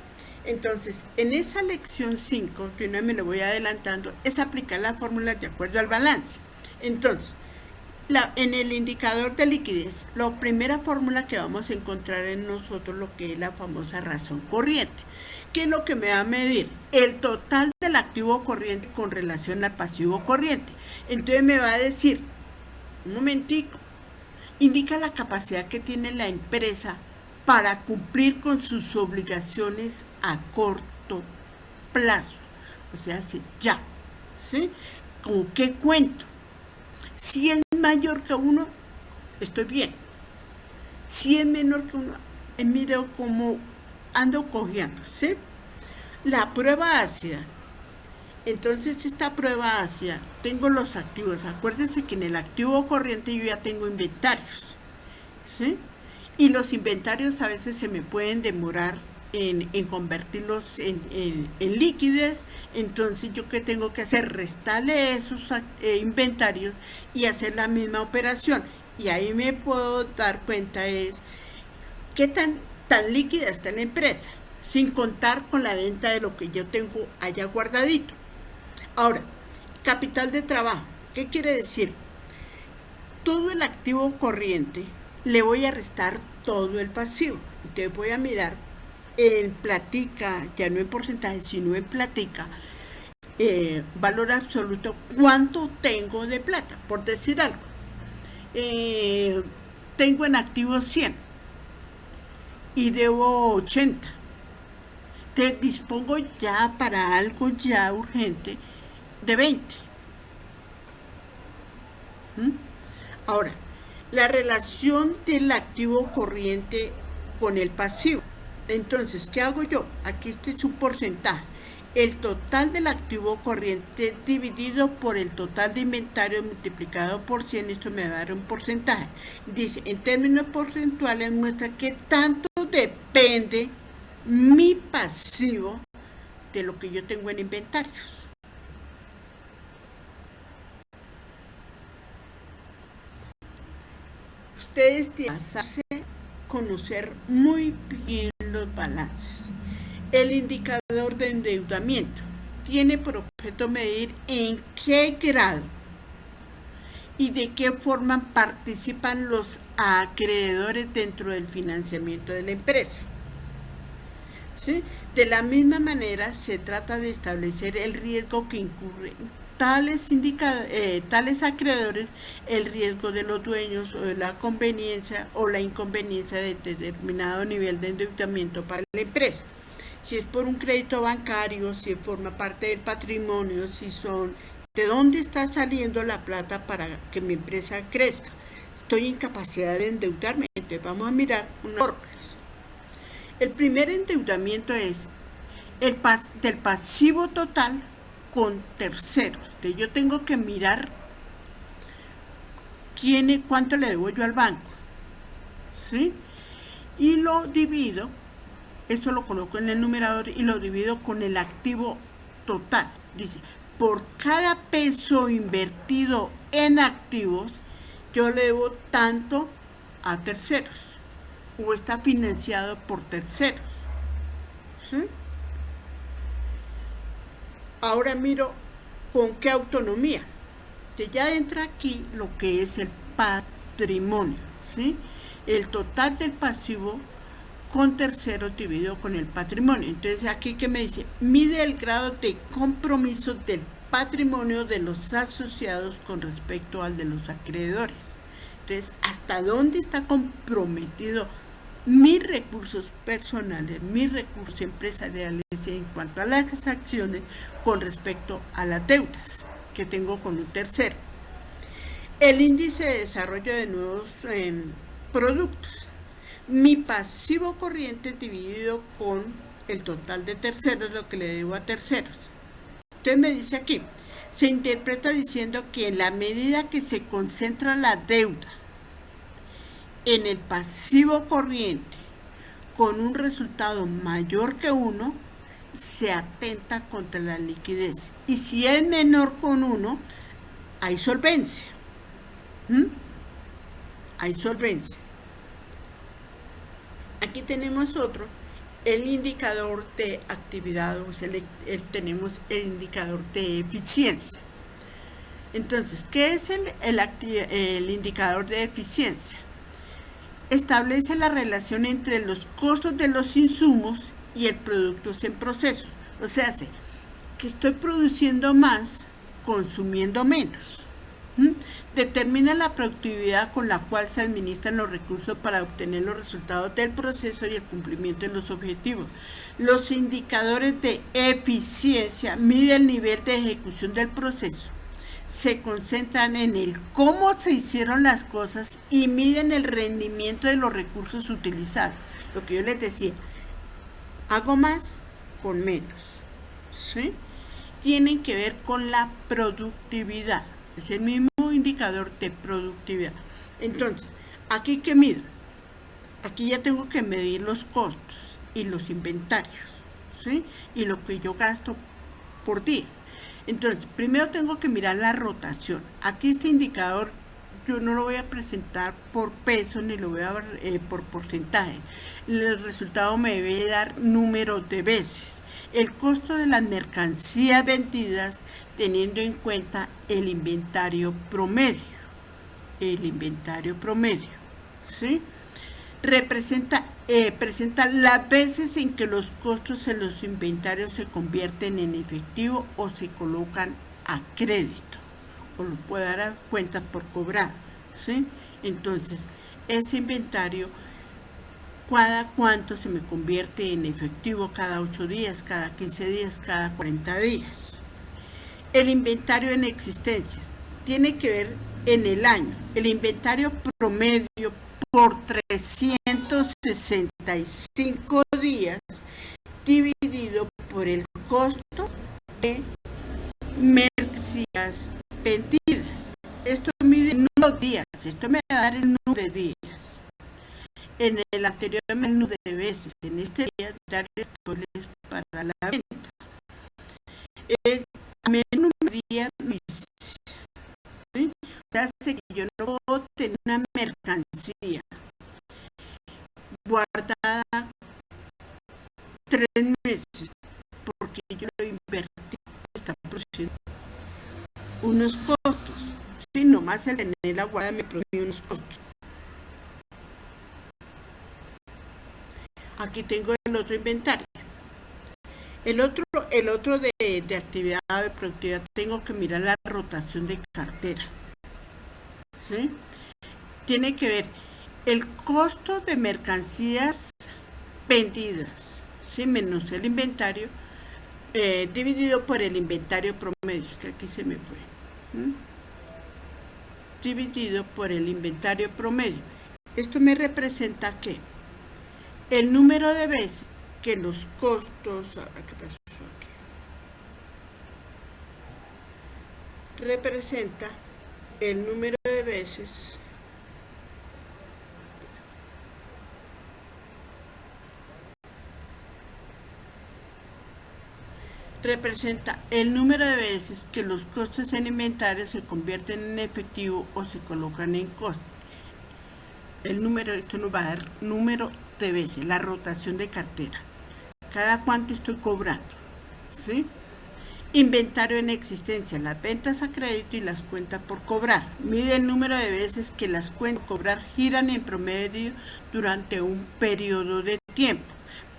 Entonces, en esa lección 5, que no me lo voy adelantando, es aplicar las fórmulas de acuerdo al balance. Entonces, en el indicador de liquidez, la primera fórmula que vamos a encontrar en nosotros, lo que es la famosa razón corriente. ¿Qué es lo que me va a medir? El total del activo corriente con relación al pasivo corriente. Entonces me va a decir, un momentico, indica la capacidad que tiene la empresa para cumplir con sus obligaciones a corto plazo. O sea, ya, ¿sí? ¿Con qué cuento? Si es mayor que 1, estoy bien. Si es menor que 1, miro cómo ando cojeando, ¿sí? La prueba ácida. Entonces, esta prueba ácida, tengo los activos. Acuérdense que en el activo corriente yo ya tengo inventarios, ¿sí? Y los inventarios a veces se me pueden demorar en convertirlos en liquidez. Entonces, ¿yo qué tengo que hacer? Restarle esos inventarios y hacer la misma operación. Y ahí me puedo dar cuenta es qué tan líquida está la empresa, sin contar con la venta de lo que yo tengo allá guardadito. Ahora, capital de trabajo. ¿Qué quiere decir? Todo el activo corriente le voy a restar todo el pasivo. Entonces voy a mirar en platica, ya no en porcentaje, sino en platica, valor absoluto, cuánto tengo de plata, por decir algo. Tengo en activo 100 y debo 80. Te dispongo ya para algo ya urgente de 20. Ahora, la relación del activo corriente con el pasivo. Entonces, ¿qué hago yo? Aquí este es un porcentaje. El total del activo corriente dividido por el total de inventario multiplicado por 100, esto me va a dar un porcentaje. Dice, en términos porcentuales muestra que tanto depende mi pasivo de lo que yo tengo en inventarios. Ustedes tienen que hacerse conocer muy bien los balances. El indicador de endeudamiento. tiene por objeto medir en qué grado y de qué forma participan los acreedores dentro del financiamiento de la empresa. ¿Sí? De la misma manera, se trata de establecer el riesgo que incurren tales acreedores, el riesgo de los dueños o de la conveniencia o la inconveniencia de determinado nivel de endeudamiento para la empresa. Si es por un crédito bancario, si forma parte del patrimonio, si son de dónde está saliendo la plata para que mi empresa crezca. Estoy en capacidad de endeudarme, entonces vamos a mirar unas fórmulas. El primer endeudamiento es del pasivo total con terceros. Entonces yo tengo que mirar cuánto le debo yo al banco, ¿sí? Y lo divido, eso lo coloco en el numerador y lo divido con el activo total. Dice, por cada peso invertido en activos, yo le debo tanto a terceros o está financiado por terceros. ¿Sí? Ahora miro con qué autonomía. Ya entra aquí lo que es el patrimonio, ¿sí? El total del pasivo con terceros dividido con el patrimonio. Entonces aquí que me dice, mide el grado de compromiso del patrimonio de los asociados con respecto al de los acreedores. Entonces, ¿hasta dónde está comprometido mis recursos personales, mis recursos empresariales en cuanto a las acciones con respecto a las deudas que tengo con un tercero? El índice de desarrollo de nuevos productos. Mi pasivo corriente dividido con el total de terceros, lo que le debo a terceros. Entonces me dice aquí, se interpreta diciendo que en la medida que se concentra la deuda en el pasivo corriente con un resultado mayor que 1, se atenta contra la liquidez. Y si es menor con 1, hay solvencia. Hay solvencia. Aquí tenemos otro, el indicador de actividad, o sea, tenemos el indicador de eficiencia. Entonces, ¿qué es el indicador de eficiencia? Establece la relación entre los costos de los insumos y el producto en proceso. O sea, que estoy produciendo más, consumiendo menos. Determina la productividad con la cual se administran los recursos para obtener los resultados del proceso y el cumplimiento de los objetivos. Los indicadores de eficiencia miden el nivel de ejecución del proceso. Se concentran en el cómo se hicieron las cosas y miden el rendimiento de los recursos utilizados. Lo que yo les decía, hago más con menos, ¿sí? Tienen que ver con la productividad. Es el mismo indicador de productividad. Entonces, ¿aquí qué mido? Aquí ya tengo que medir los costos y los inventarios, ¿sí? Y lo que yo gasto por día. Entonces, primero tengo que mirar la rotación. Aquí este indicador yo no lo voy a presentar por peso ni lo voy a ver por porcentaje. El resultado me debe dar número de veces. El costo de las mercancías vendidas teniendo en cuenta el inventario promedio. El inventario promedio, ¿sí? Presenta las veces en que los costos en los inventarios se convierten en efectivo o se colocan a crédito o lo puede dar a cuenta por cobrar, ¿sí? Entonces, ese inventario, cada cuánto se me convierte en efectivo, cada 8 días, cada 15 días, cada 40 días. El inventario en existencias tiene que ver en el año. El inventario promedio por 365 días dividido por el costo de mercancías vendidas. Esto mide en número de días, esto me va a dar el número de días. En el anterior me da el número de veces, en este día dar disponibles para la venta. A menos me día mis, ¿sí? Hace que yo no puedo tener una mercancía guardada 3 meses porque yo lo invertí más el tenerla guardada me produce unos costos. Aquí tengo el otro inventario. El otro de actividad de productividad, tengo que mirar la rotación de cartera. ¿Sí? Tiene que ver el costo de mercancías vendidas, ¿sí? Menos el inventario, dividido por el inventario promedio. Es que aquí se me fue. Dividido por el inventario promedio. Esto me representa que el número de veces que los costos, ahora qué pasó aquí, representa el número de veces que los costos en inventario se convierten en efectivo o se colocan en costo. El número, esto nos va a dar número de veces, la rotación de cartera. Cada cuánto estoy cobrando, ¿sí? Inventario en existencia, las ventas a crédito y las cuentas por cobrar. Mide el número de veces que las cuentas por cobrar giran en promedio durante un periodo de tiempo.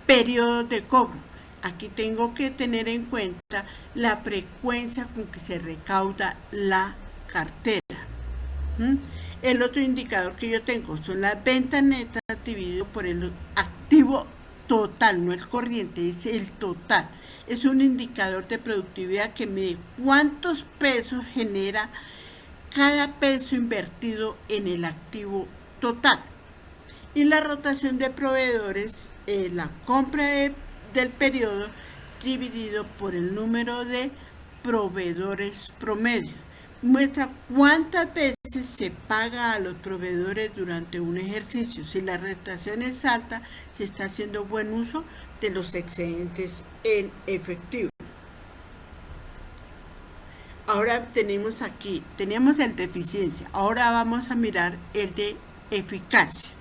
Periodo de cobro. Aquí tengo que tener en cuenta la frecuencia con que se recauda la cartera. El otro indicador que yo tengo son las ventas netas dividido por el activo total, no el corriente, es el total. Es un indicador de productividad que mide cuántos pesos genera cada peso invertido en el activo total. Y la rotación de proveedores, la compra del periodo dividido por el número de proveedores promedio. Muestra cuántas veces se paga a los proveedores durante un ejercicio. Si la rotación es alta, se está haciendo buen uso de los excedentes en efectivo. Ahora teníamos el de eficiencia. Ahora vamos a mirar el de eficacia.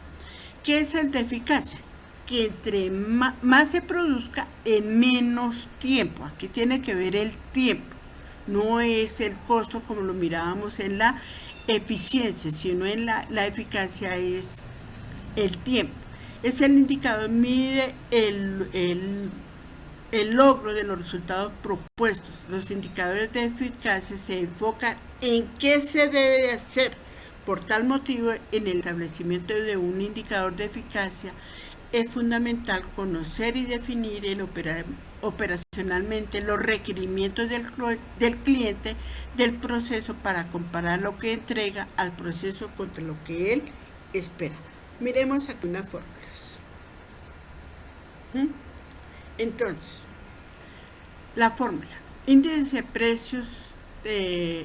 ¿Qué es el de eficacia? Que entre más se produzca en menos tiempo. Aquí tiene que ver el tiempo. No es el costo como lo mirábamos en la eficiencia, sino en la eficacia es el tiempo. Es el indicador, mide el logro de los resultados propuestos. Los indicadores de eficacia se enfocan en qué se debe de hacer. Por tal motivo, en el establecimiento de un indicador de eficacia es fundamental conocer y definir operacionalmente los requerimientos del cliente del proceso para comparar lo que entrega al proceso contra lo que él espera. Miremos aquí unas fórmulas. Entonces, la fórmula: índice de precios,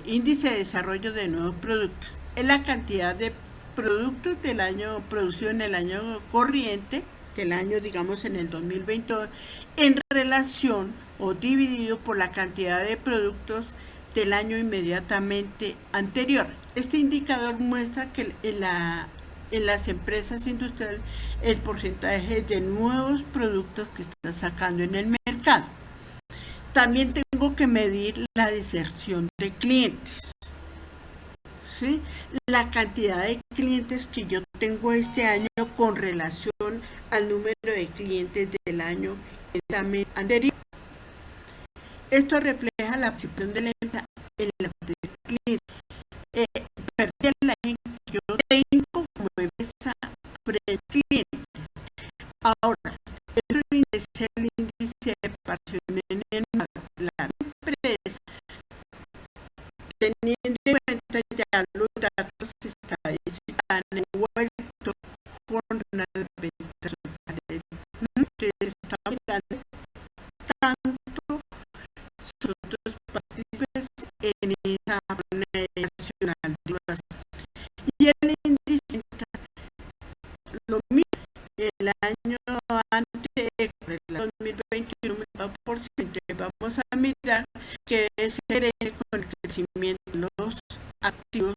índice de desarrollo de nuevos productos. Es la cantidad de productos del año producido en el año corriente, del año, digamos, en el 2022, en relación o dividido por la cantidad de productos del año inmediatamente anterior. Este indicador muestra que en las empresas industriales el porcentaje de nuevos productos que están sacando en el mercado. También tengo que medir la deserción de clientes. ¿Sí? La cantidad de clientes que yo tengo este año con relación al número de clientes del año anterior. Esto refleja la percepción de la empresa en la cliente. La imagen que yo tengo como empresa frente a clientes. Ahora, el índice es el índice de participación en el mercado. La empresa, teniendo en cuenta ya los datos estadísticos han vuelto con las ventas totales. Entonces, estamos mirando tanto nosotros partícipes en esa moneda nacional. Y el índice lo mismo. El año antes, el 2021, vamos a mirar que es gerente con el crecimiento de los activos,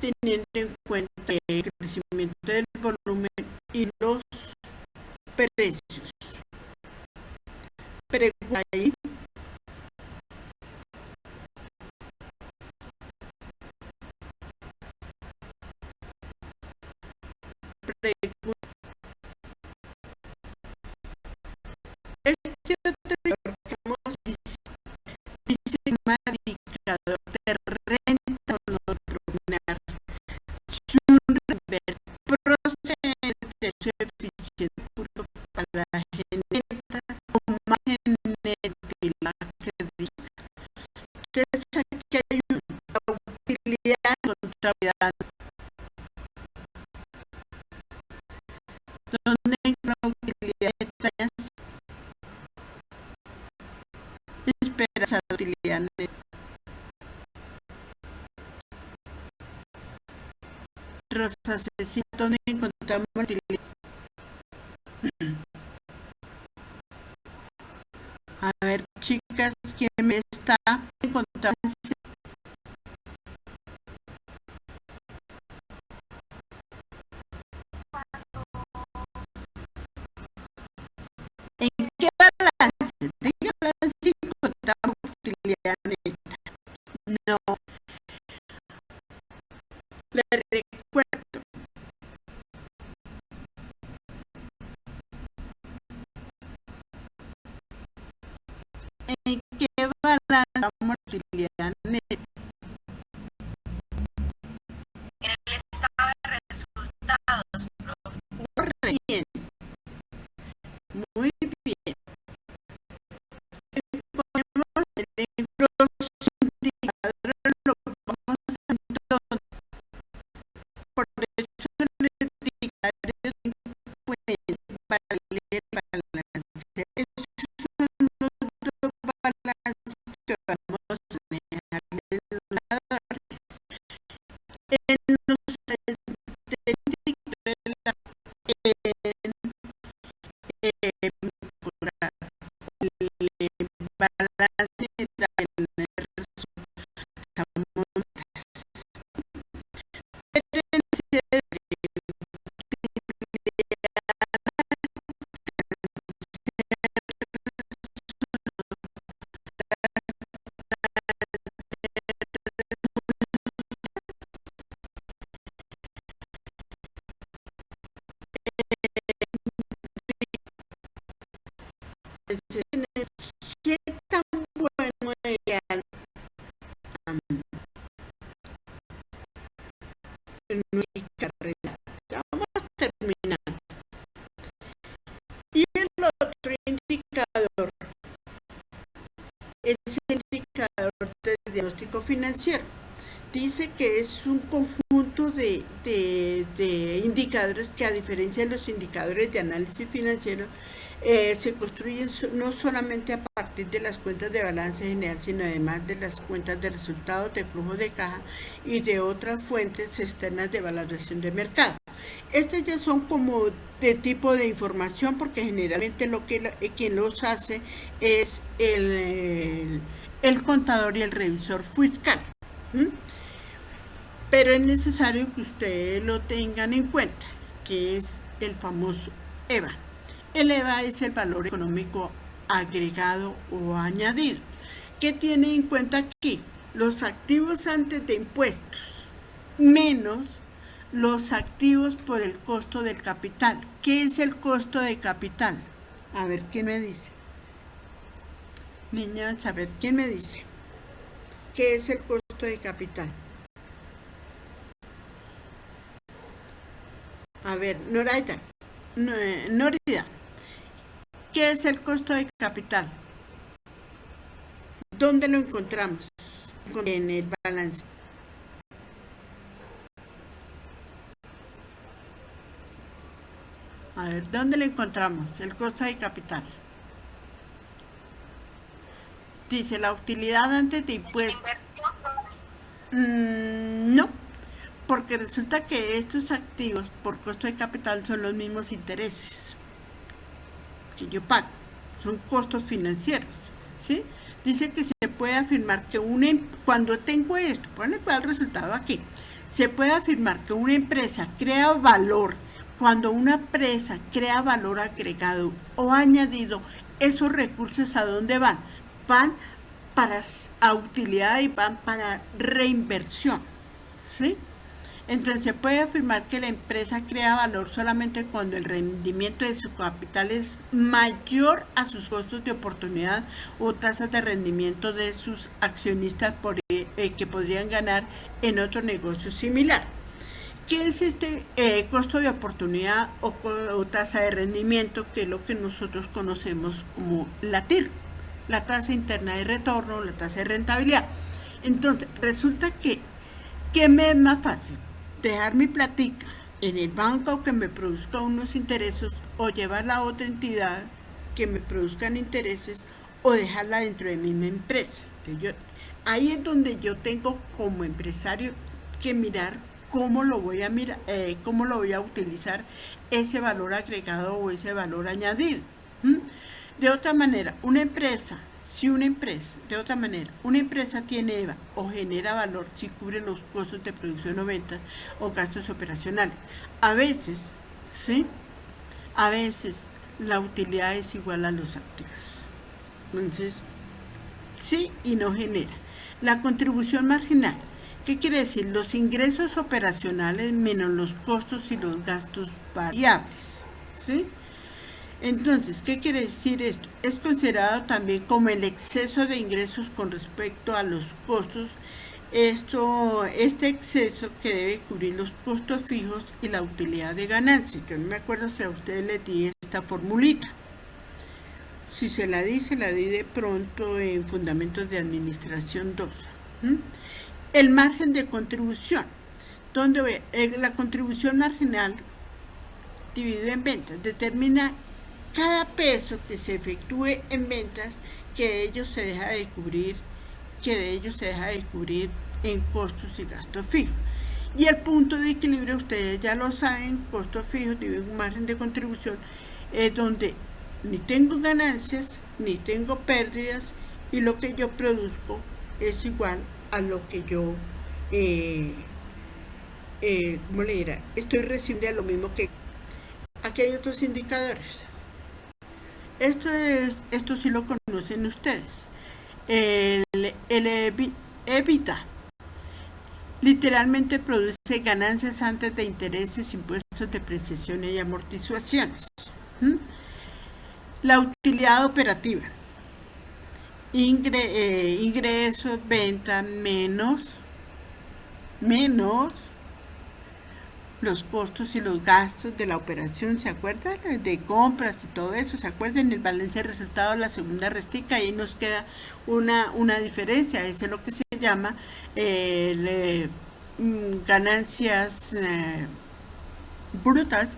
teniendo en cuenta el crecimiento del volumen y los precios. Pregunta ahí. pregunta. Este otro que hemos dice más indicador de renta nominal, su rever procedente su eficiente curso para la geneta o margen neto y la que entonces aquí hay una utilidad contabilidad donde hay una utilidad de tallas esperanza de utilidad neta. Rosa Cecilia, donde encontramos utilidad. A ver, chicas, ¿quién me está encontrando? ¿En qué balance? Dígame si encontramos utilidad neta. No. Le recuerdo. ¿En qué balance encontramos utilidad neta? En el estado de resultados, profe. Bien. Muy bien. Ponemos el indicadores, lo vamos a entonces. Por eso el indicador para leer balance. Esos son los dos balances que vamos a manejar. En los balance de qué tan bueno era en mi carrera. Ya vamos a terminar. Y el otro indicador es el indicador de diagnóstico financiero. Dice que es un conjunto de indicadores que, a diferencia de los indicadores de análisis financiero, se construyen no solamente a partir de las cuentas de balance general, sino además de las cuentas de resultados, de flujo de caja y de otras fuentes externas de valoración de mercado. Estas ya son como de tipo de información, porque generalmente quien los hace es el contador y el revisor fiscal. Pero es necesario que ustedes lo tengan en cuenta, que es el famoso EVA. El EVA es el valor económico agregado o añadido. ¿Qué tiene en cuenta aquí? Los activos antes de impuestos menos los activos por el costo del capital. ¿Qué es el costo de capital? A ver, ¿quién me dice? Niñas, a ver, ¿quién me dice? ¿Qué es el costo de capital? A ver, Norida, ¿qué es el costo de capital? ¿Dónde lo encontramos? En el balance. A ver, ¿dónde lo encontramos? El costo de capital. Dice la utilidad antes de impuestos. No, porque resulta que estos activos por costo de capital son los mismos intereses que yo pago, son costos financieros, ¿sí? Dice que se puede afirmar que cuando tengo esto, ponle cuál resultado aquí, se puede afirmar que una empresa crea valor. Cuando una empresa crea valor agregado o añadido, esos recursos ¿a dónde van? Van a utilidad y van para reinversión, ¿sí? Entonces se puede afirmar que la empresa crea valor solamente cuando el rendimiento de su capital es mayor a sus costos de oportunidad o tasas de rendimiento de sus accionistas que podrían ganar en otro negocio similar. ¿Qué es este costo de oportunidad o tasa de rendimiento? Que es lo que nosotros conocemos como la TIR, la tasa interna de retorno, la tasa de rentabilidad. Entonces, resulta que ¿qué me es más fácil? Dejar mi platica en el banco que me produzca unos intereses o llevarla a otra entidad que me produzcan intereses o dejarla dentro de mi misma empresa. Ahí es donde yo tengo como empresario que mirar cómo lo voy a utilizar ese valor agregado o ese valor añadido. De otra manera, una empresa tiene EVA o genera valor si cubre los costos de producción o venta o gastos operacionales. A veces la utilidad es igual a los activos. Entonces, sí y no genera. La contribución marginal. ¿Qué quiere decir? Los ingresos operacionales menos los costos y los gastos variables. ¿Sí? Entonces, ¿qué quiere decir esto? Es considerado también como el exceso de ingresos con respecto a los costos. Este exceso que debe cubrir los costos fijos y la utilidad de ganancia. Yo no me acuerdo si a ustedes les di esta formulita. Si se la di de pronto en Fundamentos de Administración 2. El margen de contribución, donde la contribución marginal dividida en ventas determina cada peso que se efectúe en ventas que de ellos se deja de cubrir en costos y gastos fijos. Y el punto de equilibrio, ustedes ya lo saben, costos fijos dividido en margen de contribución, es donde ni tengo ganancias ni tengo pérdidas y lo que yo produzco es igual a lo que yo ¿cómo le dirá? Estoy recibiendo a lo mismo que aquí hay otros indicadores. Esto sí lo conocen ustedes. El EBITDA literalmente produce ganancias antes de intereses, impuestos, depreciaciones y amortizaciones. La utilidad operativa. Ingresos, ventas menos los costos y los gastos de la operación, ¿se acuerdan? De compras y todo eso, ¿se acuerdan? El balance de resultados, la segunda restica, ahí nos queda una diferencia, eso es lo que se llama ganancias brutas,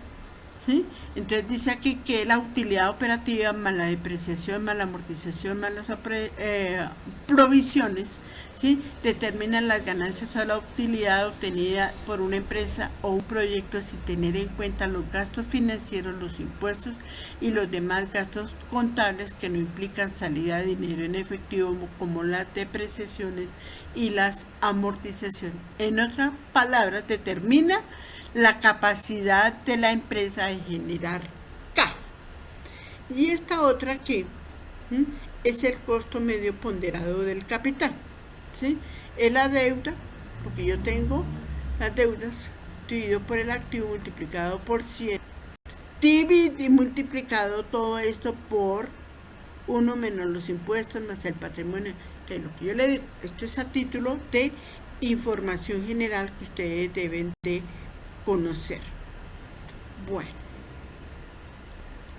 ¿sí? Entonces dice aquí que la utilidad operativa más la depreciación más la amortización más las provisiones, ¿sí? Determinan las ganancias o la utilidad obtenida por una empresa o un proyecto sin tener en cuenta los gastos financieros, los impuestos y los demás gastos contables que no implican salida de dinero en efectivo, como las depreciaciones y las amortizaciones. En otras palabras, determina la capacidad de la empresa de generar caja. Y esta otra aquí es el costo medio ponderado del capital, ¿sí? Es la deuda, lo que yo tengo, las deudas, dividido por el activo multiplicado por 100, y multiplicado todo esto por 1 menos los impuestos más el patrimonio, que es lo que yo le digo. Esto es a título de información general que ustedes deben de conocer. Bueno,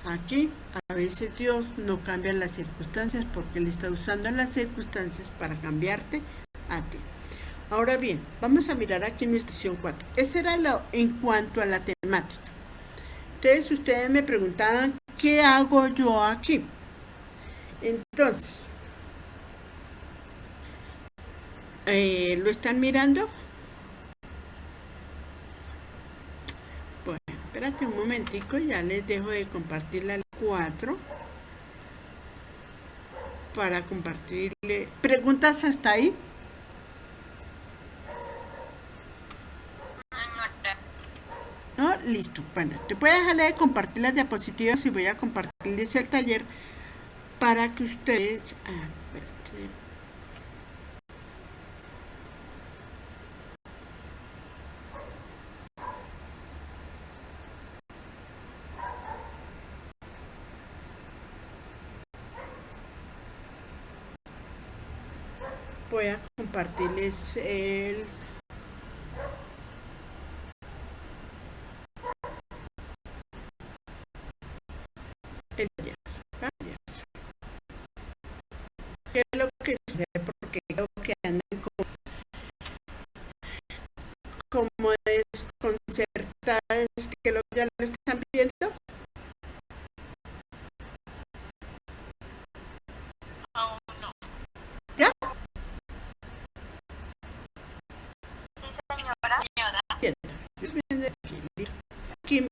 aquí a veces Dios no cambia las circunstancias porque Él está usando las circunstancias para cambiarte a ti. Ahora bien, vamos a mirar aquí en nuestra sección 4. Ese era en cuanto a la temática. Entonces ustedes me preguntaban, ¿qué hago yo aquí? Entonces, ¿lo están mirando? Bueno, espérate un momentico, ya les dejo de compartir la 4 para compartirle. ¿Preguntas hasta ahí? No, listo. Bueno, te voy a dejarle de compartir las diapositivas y voy a compartirles el taller para que ustedes... voy a compartirles el taller. ¿Qué es lo que sucede? Porque creo que andan como desconcertadas, que ya lo están viendo. Aún no. ¿Ya? Sí, señora. Bien. Viendo aquí. Aquí.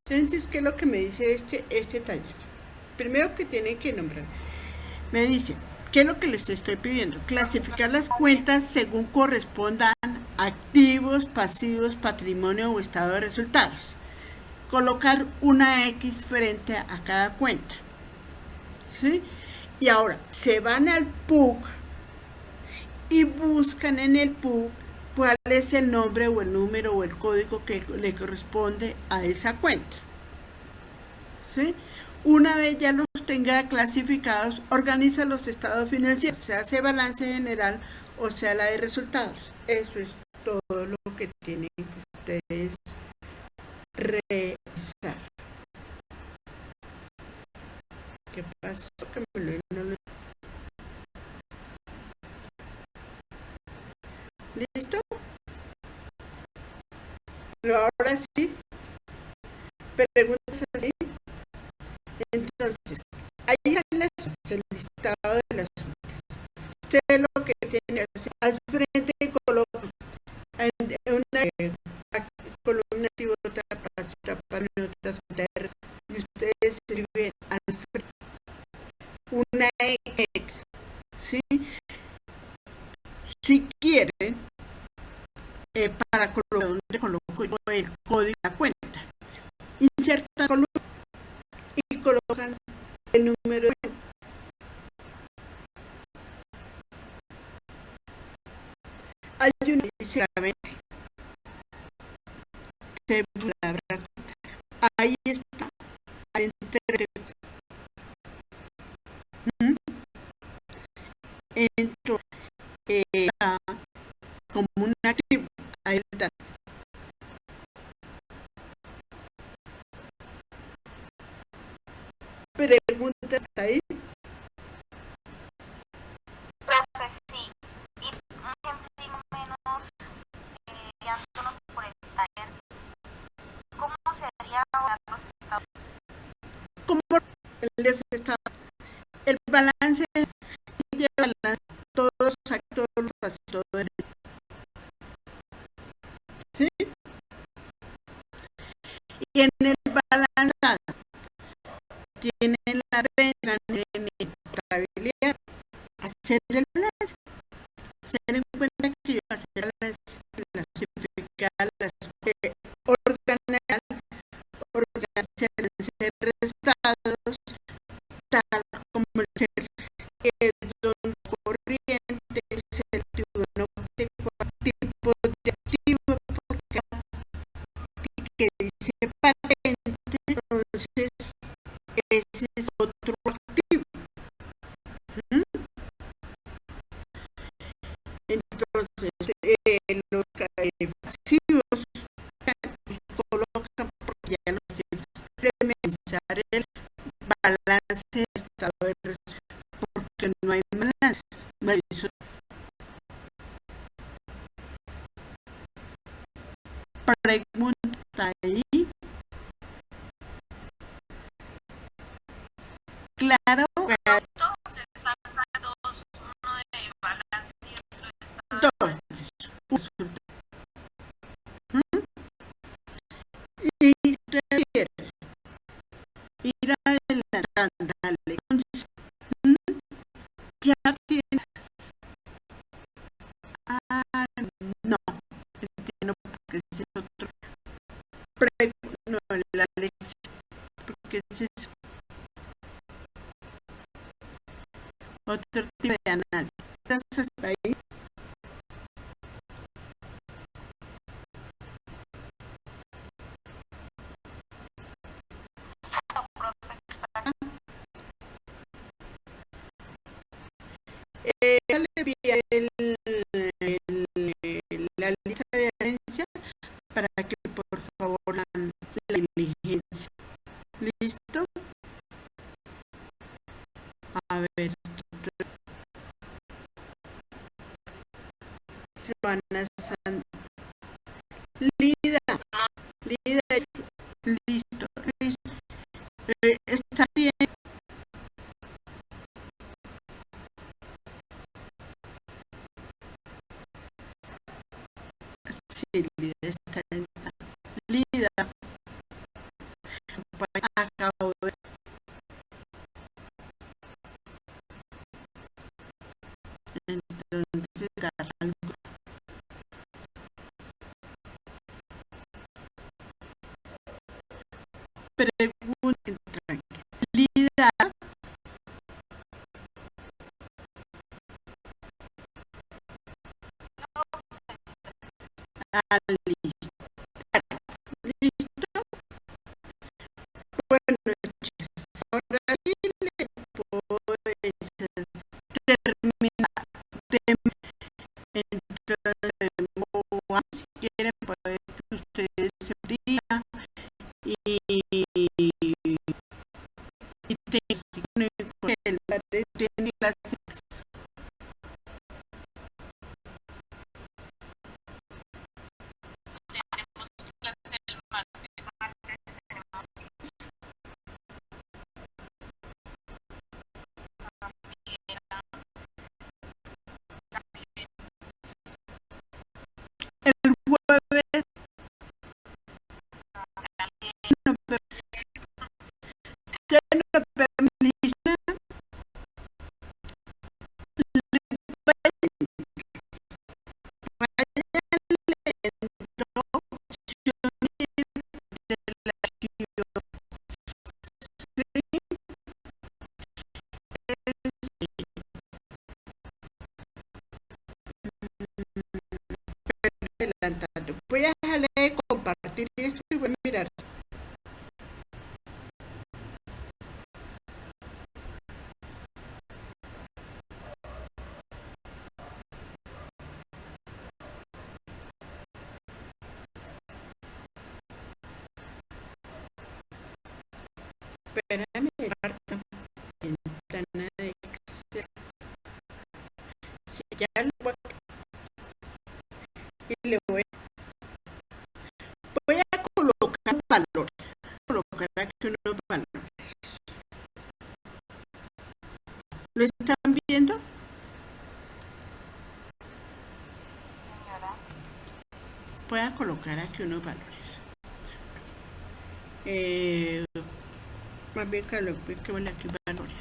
Entonces, ¿qué es lo que me dice este taller? Primero que tiene que nombrar. Me dice, ¿qué es lo que les estoy pidiendo? Clasificar las cuentas según correspondan activos, pasivos, patrimonio o estado de resultados. Colocar una X frente a cada cuenta. ¿Sí? Y ahora, se van al PUC y buscan en el PUC cuál es el nombre o el número o el código que le corresponde a esa cuenta. ¿Sí? Una vez ya los tenga clasificados, organiza los estados financieros, se hace balance general o sea la de resultados. Eso es todo lo que tienen que ustedes revisar. ¿Qué pasó? Que no lo... ¿Listo? Pero ahora sí, preguntas así. Entonces, ahí el listado de las fuentes. Usted lo que tiene que hacer al frente coloca en una columna y otra para otras fuentes y ustedes escriben al frente una X. ¿Sí? Si quieren, para colocar donde coloco yo el código de la cuenta, insertan columna y colocan el número de cuenta. Hay una que dice palabra cuenta. Ahí está entre entro como un activo. Ahí está. Preguntas ahí. Profe, sí. Y un ejemplo menos guiándonos por el taller. ¿Cómo se haría ahora los estados? ¿Cómo les está? El balance lleva todos los actos, los pasitos. ¿Sí? Y en el balance tienen la venta en estabilidad. Hacer el balance. Hacer en cuenta que yo hacer las organizar resultados tal como el que don corriente es el tipo de activo que dice patente, entonces ese es otro activo. Entonces los pasivos los colocan porque ya los implementar el balance de estado de resultados porque no hay balance. Pregunta ahí. Claro. Se saca dos, uno de balance y otro de estado. Dos. Y refiere. Ir adelantando. Entonces, ya tienes. No. Entiendo porque ese es otro. No, la lección. Porque ese es otro tipo de análisis. ¿Estás hasta ahí? enviar la lista de herencia para que por favor la diligencia. ¿Listo? A ver, Joana San Lida, listo, está bien. Sí, Lida está bien. Lida, acabo de... Entonces, algo. Pregunten, Lida, listo. ¿Listo? Bueno, chicas, ahora sí le puedo terminar de entonces, si quieren poder que ustedes se fría y el padre tiene clases. El jueves no, lista, adelantando. Voy a dejarle de compartir esto y voy a mirar. Espérame, ventana de Excel. Si ya lo voy y le voy a colocar valores. Colocar aquí unos valores. ¿Lo están viendo? Señora. Voy a colocar aquí unos valores. Más bien que lo que van aquí valores.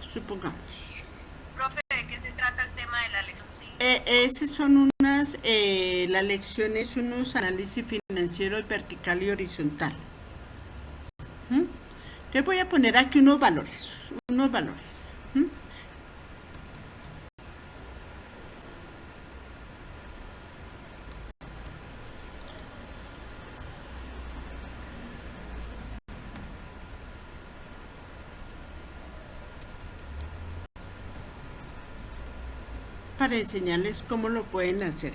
Supongamos. Profe, ¿de qué se trata el tema de la lección? Sí. Esas son unas, la lección es unos análisis financieros vertical y horizontal. Yo voy a poner aquí unos valores. Para enseñarles cómo lo pueden hacer.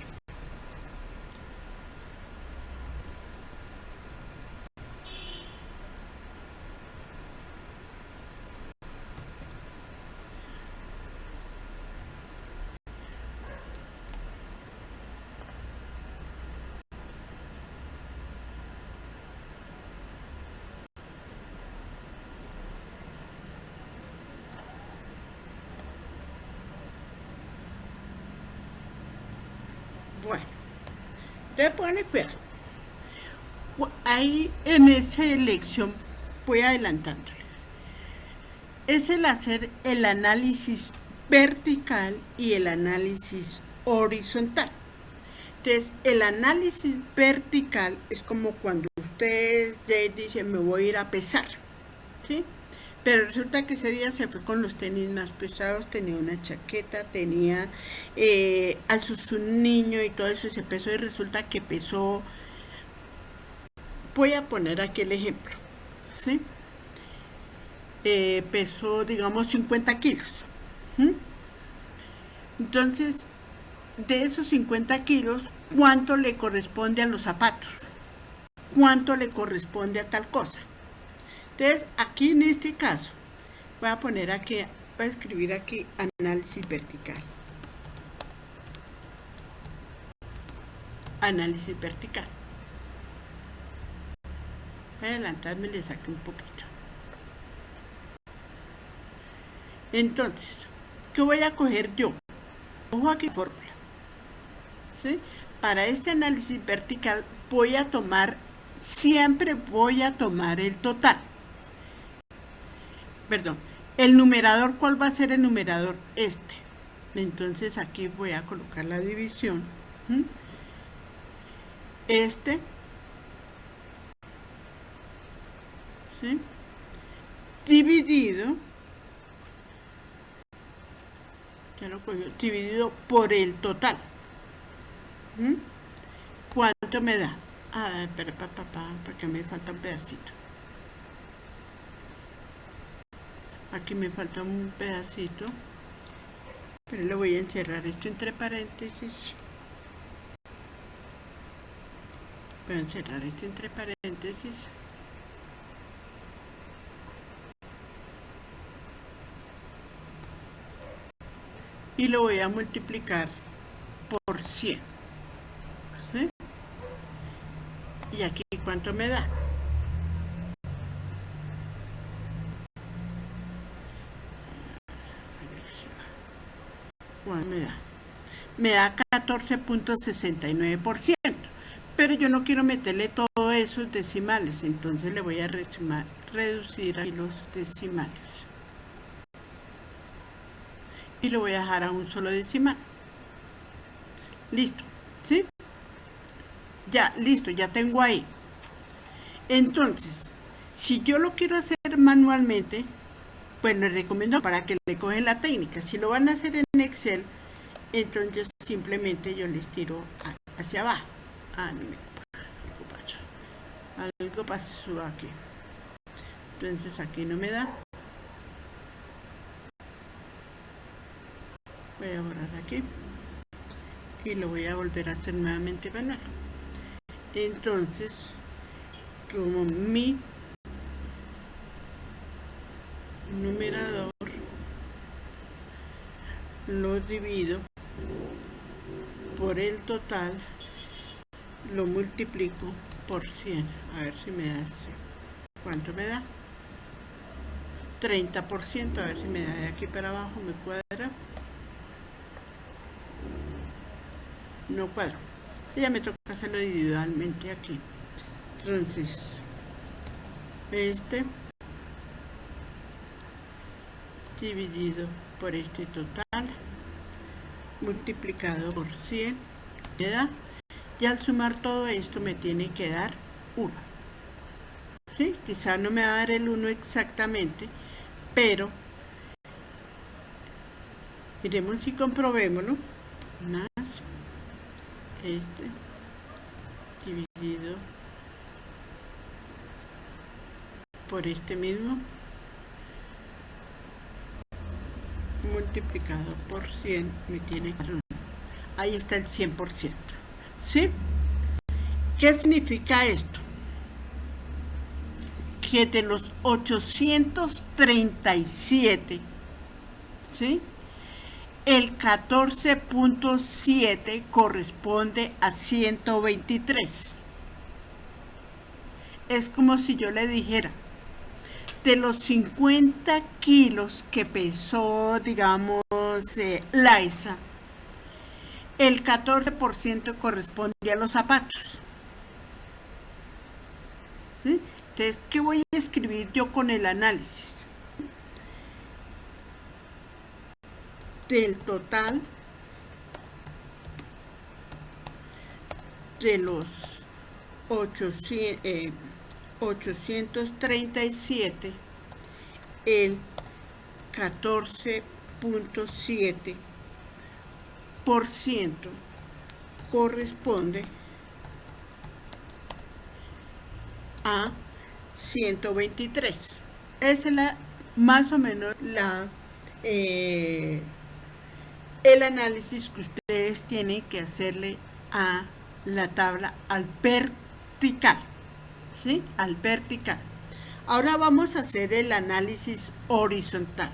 Bueno, te ponen cuidado. Ahí en esa lección voy adelantándoles. Es el hacer el análisis vertical y el análisis horizontal. Entonces, el análisis vertical es como cuando usted dice, me voy a ir a pesar, ¿sí? Pero resulta que ese día se fue con los tenis más pesados, tenía una chaqueta, tenía alzó su niño y todo eso, y se pesó y resulta que pesó Voy a poner aquí el ejemplo, ¿sí? Pesó, digamos, 50 kilos. Entonces, de esos 50 kilos, ¿cuánto le corresponde a los zapatos? ¿Cuánto le corresponde a tal cosa? Entonces, aquí en este caso, voy a poner aquí, voy a escribir aquí análisis vertical. Análisis vertical. Voy a adelantarme y le saqué un poquito. Entonces, ¿qué voy a coger yo? Ojo aquí fórmula. ¿Sí? Para este análisis vertical siempre voy a tomar el total. Perdón, el numerador, ¿cuál va a ser el numerador? Este. Entonces aquí voy a colocar la división. Este. ¿Sí? Dividido. Ya lo cogió. Dividido por el total. ¿Cuánto me da? Espera, porque me falta un pedacito. Aquí me falta un pedacito. Pero le voy a encerrar esto entre paréntesis. Voy a encerrar esto entre paréntesis. Y lo voy a multiplicar por 100. ¿Sí? Y aquí, ¿cuánto me da? ¿Cuánto me da? Me da 14.69%. Pero yo no quiero meterle todos esos decimales, entonces le voy a reducir aquí los decimales. Y lo voy a dejar a un solo decimal. Listo, ¿sí? Ya, listo, ya tengo ahí. Entonces, si yo lo quiero hacer manualmente, pues les recomiendo para que le cogen la técnica. Si lo van a hacer en Excel, entonces simplemente yo les tiro hacia abajo. Algo pasó aquí. Entonces aquí no me da. Voy a borrar aquí. Y lo voy a volver a hacer nuevamente manual. Entonces, como mi numerador lo divido por el total, lo multiplico por 100. A ver si me da así. ¿Cuánto me da? 30%. A ver si me da de aquí para abajo, me cuadra. No cuadro. Ya me toca hacerlo individualmente aquí. Entonces, este dividido por este total multiplicado por 100 me da, y al sumar todo esto me tiene que dar 1. ¿Sí? Quizá no me va a dar el 1 exactamente, pero miremos y comprobémoslo. Más este dividido por este mismo multiplicado por 100 me tiene que dar 1. Ahí está el 100%. ¿Sí? ¿Qué significa esto? Que de los 837, ¿sí?, el 14.7 corresponde a 123. Es como si yo le dijera, de los 50 kilos que pesó, digamos, Laisa, el 14% corresponde a los zapatos. ¿Sí? Entonces, ¿qué voy a escribir yo con el análisis? Del total de los 837, el 14.7% corresponde a 123. Esa es más o menos el análisis que ustedes tienen que hacerle a la tabla al vertical, ¿sí? Al vertical. Ahora vamos a hacer el análisis horizontal.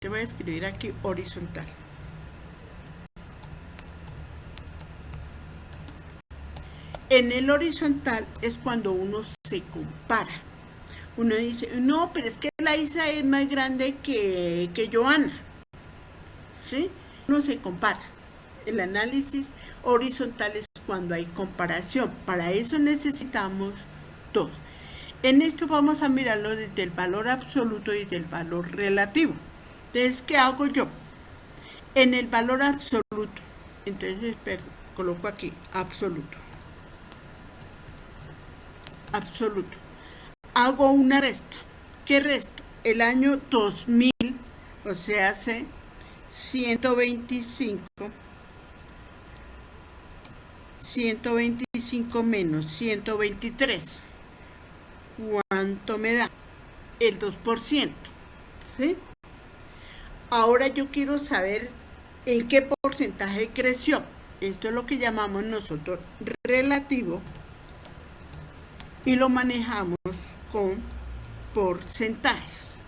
Te voy a escribir aquí horizontal. En el horizontal es cuando uno se compara. Uno dice, no, pero es que la Isa es más grande que Joana. ¿Sí? Uno se compara. El análisis horizontal es cuando hay comparación. Para eso necesitamos dos. En esto vamos a mirarlo desde el valor absoluto y del valor relativo. Entonces, ¿qué hago yo? En el valor absoluto, entonces coloco aquí absoluto. Absoluto. Hago una resta. ¿Qué resto? El año 2000, o sea, hace 125 menos 123. ¿Cuánto me da? El 2%. ¿Sí? Ahora yo quiero saber en qué porcentaje creció. Esto es lo que llamamos nosotros relativo y lo manejamos con porcentajes.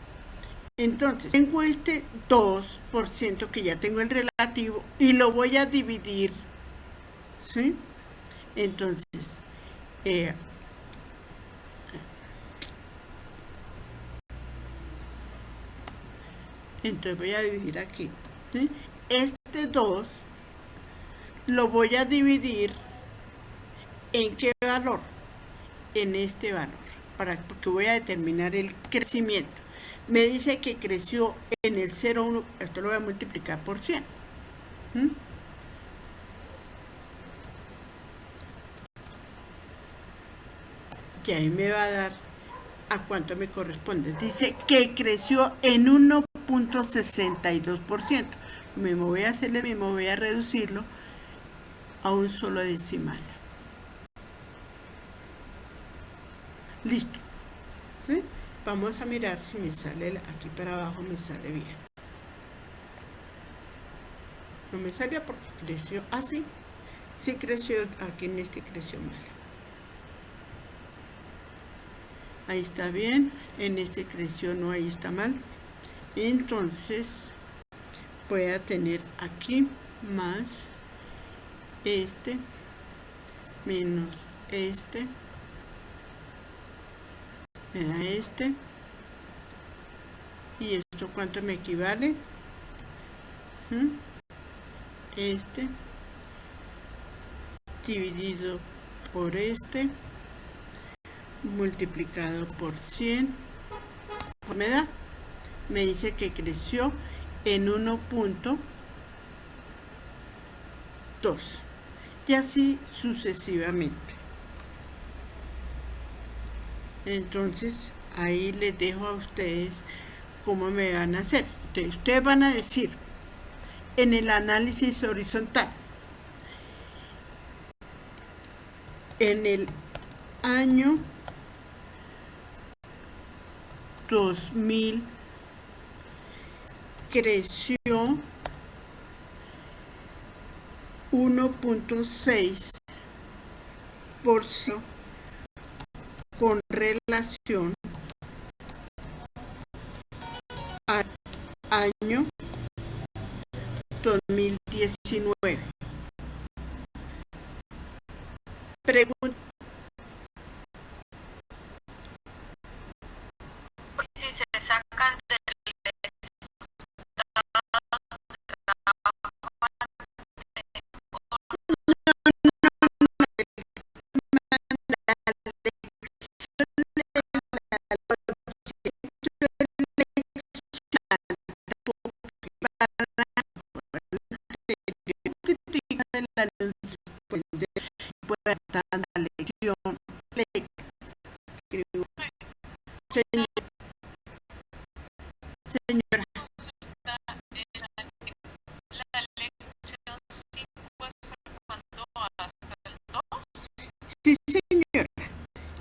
Entonces, tengo este 2% que ya tengo el relativo y lo voy a dividir, ¿sí? Entonces, voy a dividir aquí, ¿sí? Este 2 lo voy a dividir ¿en qué valor? En este valor, porque voy a determinar el crecimiento. Me dice que creció en el 0,1, esto lo voy a multiplicar por 100. Y ahí me va a dar a cuánto me corresponde. Dice que creció en 1.62%. Me voy a hacerle mismo, voy a reducirlo a un solo decimal. Listo. ¿Sí? Vamos a mirar si me sale aquí para abajo, me sale bien. No me salía porque creció así. Sí creció, aquí en este creció mal. Ahí está bien, en este creció no, ahí está mal. Entonces voy a tener aquí más este menos este, me da este, y esto cuánto me equivale, este dividido por este multiplicado por 100, me da, me dice que creció en 1.2 y así sucesivamente. Entonces ahí les dejo a ustedes cómo me van a hacer. Entonces, ustedes van a decir en el análisis horizontal, en el año 2000 creció 1.6% con relación al año 2019. Pregunta. Pues si se sacan del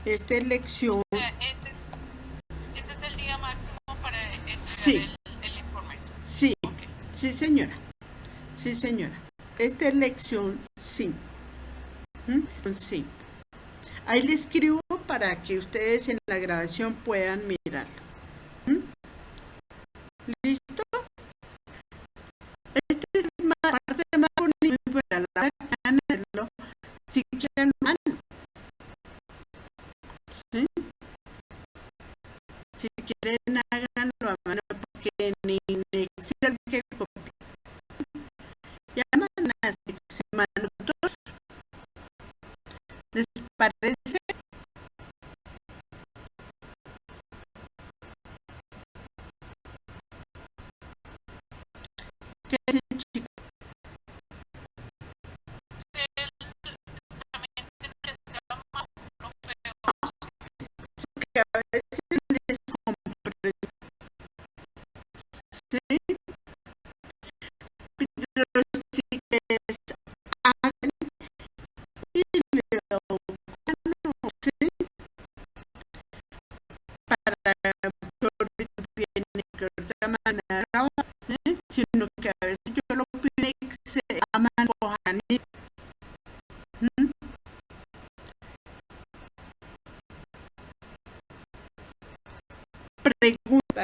Esta lección, O sea, ese es el día máximo para sí, entregar el informe. sí, Ok. sí señora, sí señora. Esta es lección 5. Sí. Ahí le escribo para que ustedes en la grabación puedan mirarlo. ¿Listo? Esta es la parte más bonita, pero la que hacerlo si quieren mano. ¿Sí? Si quieren háganlo a mano porque ni Excel que copiar. Llaman así minutos. ¿Les parece? ¿Qué es el chico? Que a veces les compré. ¿Sí? Pero sí que es hagan y lo hagan, ¿sí? Para que viene que otra manera, ¿sí? Sino que a veces yo lo pido que se aman cojan y pregunta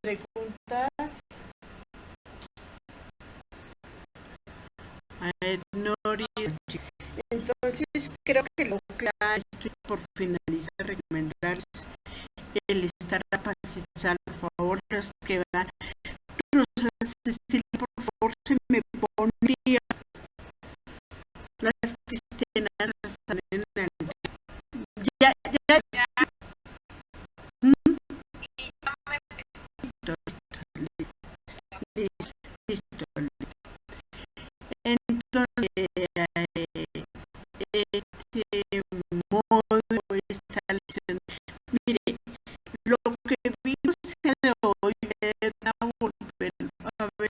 preguntas a Nori. Entonces creo que lo que estoy por finalizar recomendarles el estar capacitados, por favor, los que van. Rosa Cecilia, por favor, se me pone las cristianas están en el... Ya. Listo. Entonces, este módulo, esta lección, mire, lo que vimos de hoy es a volver a ver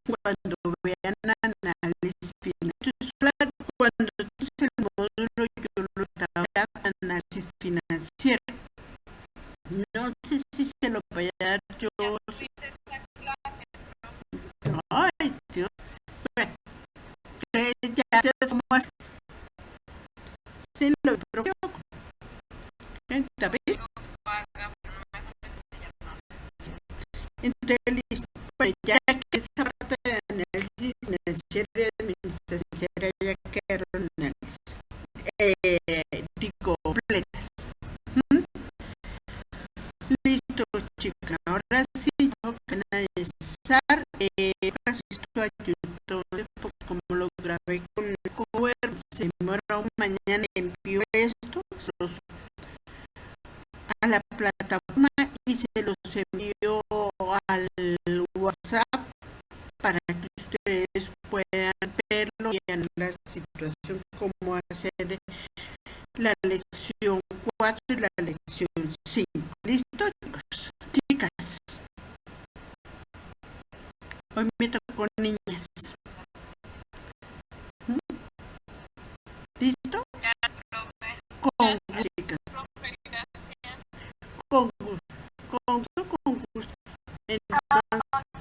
cuando vean análisis financiero. Cuando es el módulo yo lo estaba análisis financiero. No sé si se lo voy a dar yo. Ay, Dios. Bueno, ya somos. Sí, lo preocupo. ¿Está bien? Entonces, listo. Pues ya que esa parte de análisis financiero y administración ya quedaron análisis. Digo, completas. Listo, chicos. Ahora sí, tengo que analizar. Esto a YouTube, porque como lo grabé con el cover, se demora un mañana, envío esto a la plataforma y se los envío al WhatsApp para que ustedes puedan verlo y en la situación como hacer la lección 4 y la lección 5. ¿Listo, chicos? Chicas, hoy me tocó niñas. ¿Listo? Con chicas. Con gusto. Con gusto. Entonces,